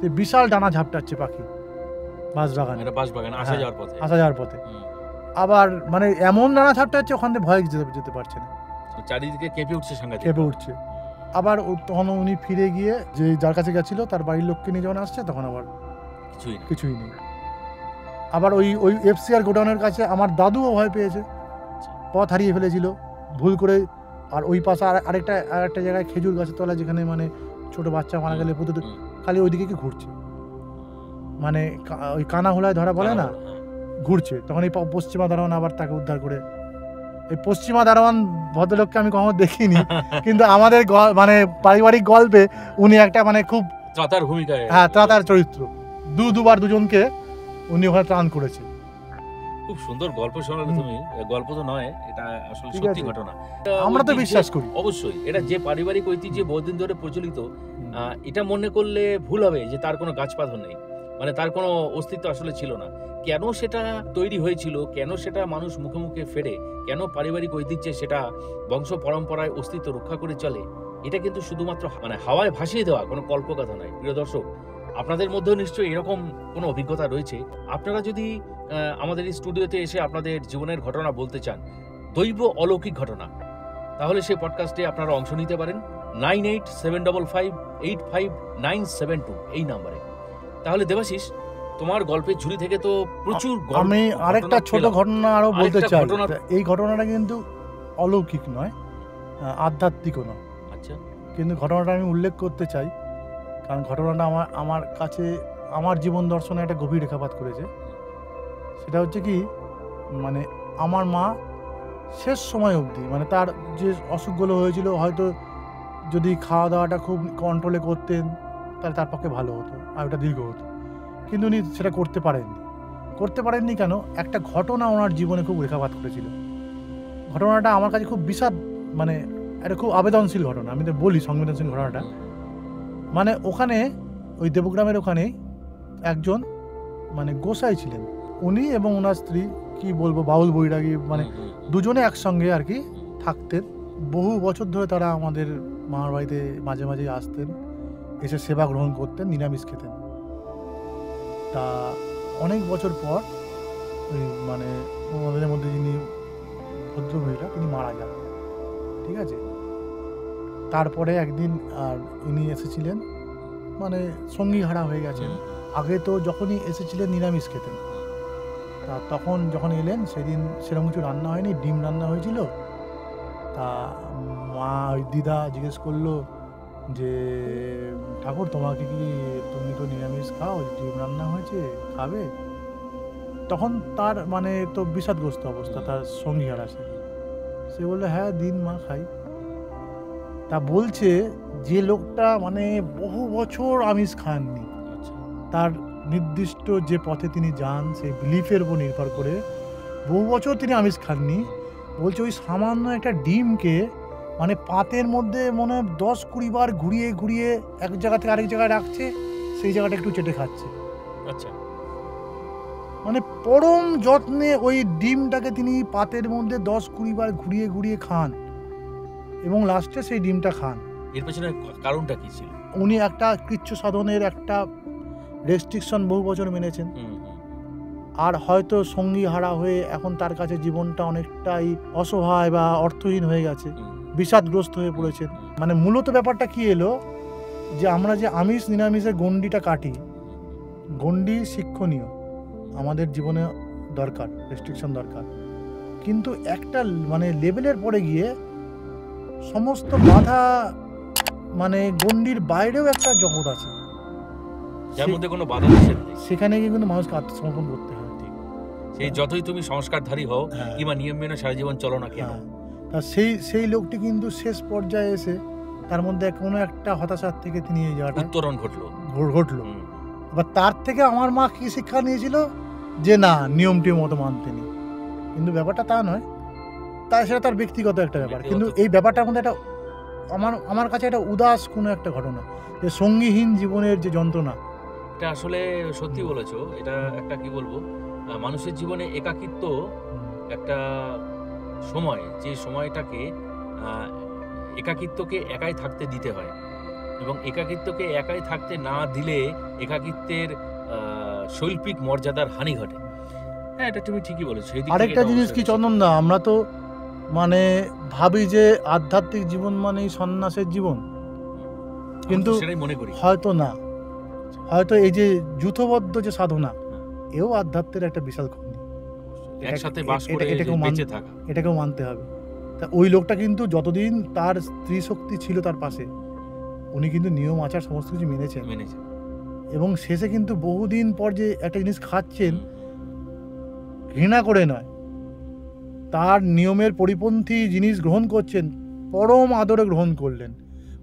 যে বিশাল ডানা ঝাপটাচ্ছে পাখি বাঁশবাগানে আসা যাওয়ার পথে, আবার মানে এমন ডানা ঝাপটাচ্ছে ওখান থেকে ভয় যেতে পারছে না, চারিদিকে কেঁপে উঠছে। আবার তখন উনি ফিরে গিয়ে যে যার কাছে গেছিল তার বাড়ির লোককে নিয়ে যখন আসছে, তখন আবার কিছুই নেই। আবার ওই এফসিআর গোডাউনের কাছে আমার দাদুও ভয় পেয়েছে, পথ হারিয়ে ফেলেছিল ভুল করে। আর ওই পাশে আরেকটা জায়গায় খেজুর গাছের তলায়, যেখানে মানে ছোট বাচ্চা মারা গেলে খালি ওইদিকে কি ঘুরছে, মানে ওই কানা হুলায় ধরা বলে না, ঘুরছে। তখন এই পশ্চিমা দারোয়ান আবার তাকে উদ্ধার করে। এই পশ্চিমা দারোয়ান ভদ্রলোককে আমি কখনো দেখিনি, কিন্তু আমাদের মানে পারিবারিক গল্পে উনি একটা মানে খুব ত্রাতার ভূমিকায়, ত্রাতার চরিত্র। দুবার দুজনকে উনি ওখানে ত্রাণ করেছে। খুব সুন্দর গল্প শোনালে তুমি। গল্প তো নয়, এটা আসলে সত্যি ঘটনা, আমরা তো বিশ্বাস করি। অবশ্যই এটা যে পারিবারিক ঐতিহ্য বহুদিন ধরে প্রচলিত, এটা মনে করলে ভুল হবে যে তার কোনো গাছপাথর নেই, মানে তার কোনো অস্তিত্ব আসলে ছিল না। কেন সেটা তৈরি হয়েছিল, কেন সেটা মানুষ মুখে মুখে ফেরে, কেন পারিবারিক ঐতিহ্যে সেটা বংশ পরম্পরায় অস্তিত্ব রক্ষা করে চলে, এটা কিন্তু শুধুমাত্র মানে হাওয়ায় ভাসিয়ে দেওয়া কোনো কল্পকথা নয়। প্রিয় দর্শক, আপনাদের মধ্যেও নিশ্চয়ই এরকম কোনো অভিজ্ঞতা রয়েছে। আপনারা যদি আমাদের এই স্টুডিওতে এসে আপনাদের জীবনের ঘটনা বলতে চান, দৈব অলৌকিক ঘটনা, তাহলে সেই পডকাস্টে আপনারা অংশ নিতে পারেন 9875585972 এই নাম্বারে। তাহলে দেবাশিস, তোমার গল্পের ঝুলি থেকে তো প্রচুর আমি আরেকটা ছোট ঘটনা আরো বলতে চাই। এই ঘটনাটা কিন্তু অলৌকিক নয়, আধ্যাত্মিকও নয়। আচ্ছা, কিন্তু ঘটনাটা আমি উল্লেখ করতে চাই, কারণ ঘটনাটা আমার কাছে আমার জীবন দর্শনে একটা গভীর রেখাপাত করেছে। সেটা হচ্ছে কি, মানে আমার মা শেষ সময় অবধি, মানে তার যে অসুখগুলো হয়েছিল, হয়তো যদি খাওয়া দাওয়াটা খুব কন্ট্রোলে করতেন তাহলে তার পক্ষে ভালো হতো আর ওটা দীর্ঘ হতো, কিন্তু উনি সেটা করতে পারেননি। কেন? একটা ঘটনা ওনার জীবনে খুব রেখাপাত করেছিল। ঘটনাটা আমার কাছে খুব বিষাদ, মানে একটা খুব আবেদনশীল ঘটনা। আমি তো বলি সংবেদনশীল ঘটনাটা। মানে ওখানে ওই দেবগ্রামের ওখানে একজন মানে গোসাই ছিলেন, উনি এবং ওনার স্ত্রী, কি বলবো, বাউল বৈরাগী, মানে দুজনে একসঙ্গে আর কি থাকতেন। বহু বছর ধরে তারা আমাদের মামার বাড়িতে মাঝে মাঝে আসতেন, এসে সেবা গ্রহণ করতেন, নিরামিষ খেতেন। তা অনেক বছর পর ওই মানে ওনাদের মধ্যে যিনি ভদ্রমহিলা, তিনি মারা যান। ঠিক আছে, তারপরে একদিন আর ইনি এসেছিলেন, মানে সঙ্গী হারা হয়ে গেছেন। আগে তো যখনই এসেছিলেন নিরামিষ খেতেন, তা তখন যখন এলেন সেদিন সেরকম কিছু রান্না হয়নি, ডিম রান্না হয়েছিল। তা মা ওই দিদা জিজ্ঞেস করলো যে ঠাকুর তোমাকে কি, তুমি তো নিরামিষ খাও, ডিম রান্না হয়েছে খাবে? তখন তার মানে তো বিষাদগ্রস্ত অবস্থা, তার সঙ্গী আর আছে। সে বললো হ্যাঁ দিন মা খাই। তা বলছে যে লোকটা মানে বহু বছর আমিষ খাননি, আচ্ছা তার নির্দিষ্ট যে পথে তিনি যান সেই বিলিফের উপর নির্ভর করে বহু বছর তিনি আমিষ খাননি, বলছে ওই সামান্য একটা ডিমকে মানে পাতের মধ্যে মনে হয় 10-20 বার ঘুরিয়ে ঘুরিয়ে এক জায়গা থেকে আরেক জায়গায় রাখছে, সেই জায়গাটা একটু চেটে খাচ্ছে। আচ্ছা মানে পরম যত্নে ওই ডিমটাকে তিনি পাতের মধ্যে 10-20 বার ঘুরিয়ে ঘুরিয়ে খান এবং লাস্টে সেই ডিমটা খান। এর পেছনে কারণটা কি ছিল? উনি একটা কৃচ্ছ সাধনের একটা রেস্ট্রিকশন বহু বছর মেনেছেন, আর হয়তো সঙ্গী হারা হয়ে এখন তার কাছে জীবনটা অনেকটাই অসহায় বা অর্থহীন হয়ে গেছে, বিষাদগ্রস্ত হয়ে পড়েছেন। মানে মূলত ব্যাপারটা কি এলো যে আমরা যে আমিষ নিরামিষের গণ্ডিটা কাটি, গণ্ডি শিক্ষণীয়, আমাদের জীবনে দরকার, রেস্ট্রিকশন দরকার, কিন্তু একটা মানে লেভেলের পরে গিয়ে সমস্ত বাধা মানে গণ্ডির বাইরেও একটা জগৎ আছে, যার মধ্যে কোনো বাধা নিষেধ নেই। সেখানে গিয়ে কিন্তু মানুষকে আত্মসমর্পণ করতে হয়। সেই যতই তুমি সংস্কারধারী হও হ্যাঁ। কিংবা নিয়ম মেনে সারা জীবন চলো না কেন, হ্যাঁ, তা সেই লোকটি কিন্তু শেষ পর্যায়ে এসে তার মধ্যে কোনো একটা হতাশার থেকে তিনি এই জায়গাটা উত্তরণ ঘটলো। ঘটলো। এবার তার থেকে আমার মা কি শিক্ষা নিয়েছিল যে না নিয়মটির মতো মানতে নেই, কিন্তু ব্যাপারটা তা নয়, তাই সেটা তার ব্যক্তিগত একটা ব্যাপার। কিন্তু এই ব্যাপারটার মধ্যে একটা আমার কাছে একটা উদাস কোনো একটা ঘটনা, যে সঙ্গীহীন জীবনের যে যন্ত্রণা। এটা আসলে সত্যি বলেছো। এটা একটা কি বলবো, মানুষের জীবনে একাকিত্ব একটা সময়, যে সময়টাকে একাকিত্বকে একাই থাকতে দিতে হয়, এবং একাকিত্বকে একাই থাকতে না দিলে একাকিত্বের শৈল্পিক মর্যাদার হানি ঘটে। হ্যাঁ, এটা তুমি ঠিকই বলেছো। আরেকটা জিনিস কি চন্দনদা, আমরা তো মানে ভাবি যে আধ্যাত্মিক জীবন মানেই সন্ন্যাসের জীবন, কিন্তু সেটাই মনে করি। হয়তো না, হয়তো এই যে যূথবদ্ধ যে সাধনা, এও আধ্যাত্মের একটা বিশাল খন্ডি, একসাথে বাস করে বেঁচে থাকা, এটাকেও মানতে হবে। তা ওই লোকটা কিন্তু যতদিন তার স্ত্রী শক্তি ছিল তার পাশে, উনি কিন্তু নিয়ম আচার সমস্ত কিছু মেনেছেন, এবং শেষে কিন্তু বহুদিন পর যে একটা জিনিস খাচ্ছেন ঘৃণা করে নয়, তার নিয়মের পরিপন্থী জিনিস গ্রহণ করছেন, পরম আদরে গ্রহণ করলেন,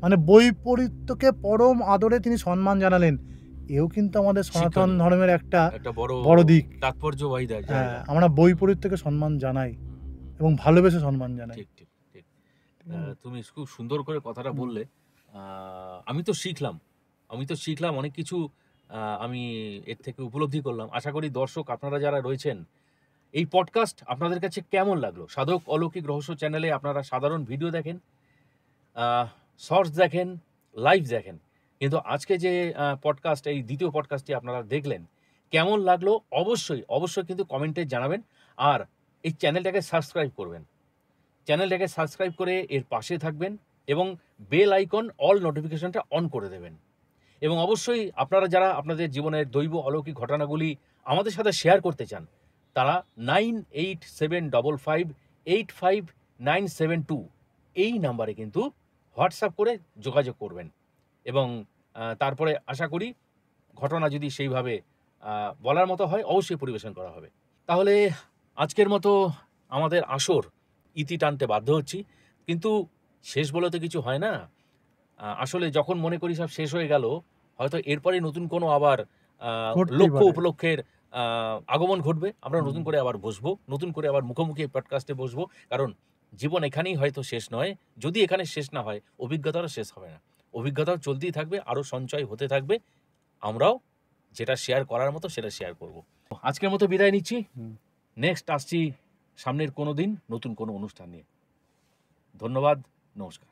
মানে বৈপরীত্যকে পরম আদরে তিনি সম্মান জানালেন। এও কিন্তু আমাদের সনাতন ধর্মের একটা বড় দিক, তাৎপর্যবাহী। হ্যাঁ, আমরা বৈপরীত্যকে সম্মান জানাই এবং ভালোবেসে সম্মান জানাই। ঠিক ঠিক ঠিক। তুমি খুব সুন্দর করে কথাটা বললে। আমি তো শিখলাম অনেক কিছু, আমি এর থেকে উপলব্ধি করলাম। আশা করি দর্শক আপনারা যারা রয়েছেন, এই পডকাস্ট আপনাদের কাছে কেমন লাগলো? সাধক অলৌকিক রহস্য চ্যানেলে আপনারা সাধারণ ভিডিও দেখেন, শর্টস দেখেন, লাইভ দেখেন, কিন্তু আজকে যে পডকাস্ট, এই দ্বিতীয় পডকাস্টটি আপনারা দেখলেন, কেমন লাগলো অবশ্যই কিন্তু কমেন্টে জানাবেন। আর এই চ্যানেলটাকে সাবস্ক্রাইব করবেন, চ্যানেলটাকে সাবস্ক্রাইব করে এর পাশে থাকবেন এবং বেল আইকন অল নোটিফিকেশনটা অন করে দেবেন। এবং অবশ্যই আপনারা যারা আপনাদের জীবনের দৈব অলৌকিক ঘটনাগুলি আমাদের সাথে শেয়ার করতে চান, তারা 9877558972 এই নাম্বারে কিন্তু হোয়াটসঅ্যাপ করে যোগাযোগ করবেন, এবং তারপরে আশা করি ঘটনা যদি সেইভাবে বলার মতো হয় অবশ্যই পরিবেশন করা হবে। তাহলে আজকের মতো আমাদের আসর ইতি টানতে বাধ্য হচ্ছি, কিন্তু শেষ বলে তো কিছু হয় না। আসলে যখন মনে করি সব শেষ হয়ে গেল, হয়তো এরপরে নতুন কোনো আবার লক্ষ্য উপলক্ষের আগমন ঘটবে। আমরা নতুন করে আবার বসবো, নতুন করে আবার মুখোমুখি পডকাস্টে বসবো, কারণ জীবন এখানেই হয়তো শেষ নয়। যদি এখানে শেষ না হয়, অভিজ্ঞতারও শেষ হবে না, অভিজ্ঞতাও চলতেই থাকবে, আরও সঞ্চয় হতে থাকবে। আমরাও যেটা শেয়ার করার মতো সেটা শেয়ার করব। আজকের মতো বিদায় নিচ্ছি। নেক্সট আসছি সামনের কোনো দিন নতুন কোনো অনুষ্ঠান নিয়ে। ধন্যবাদ, নমস্কার।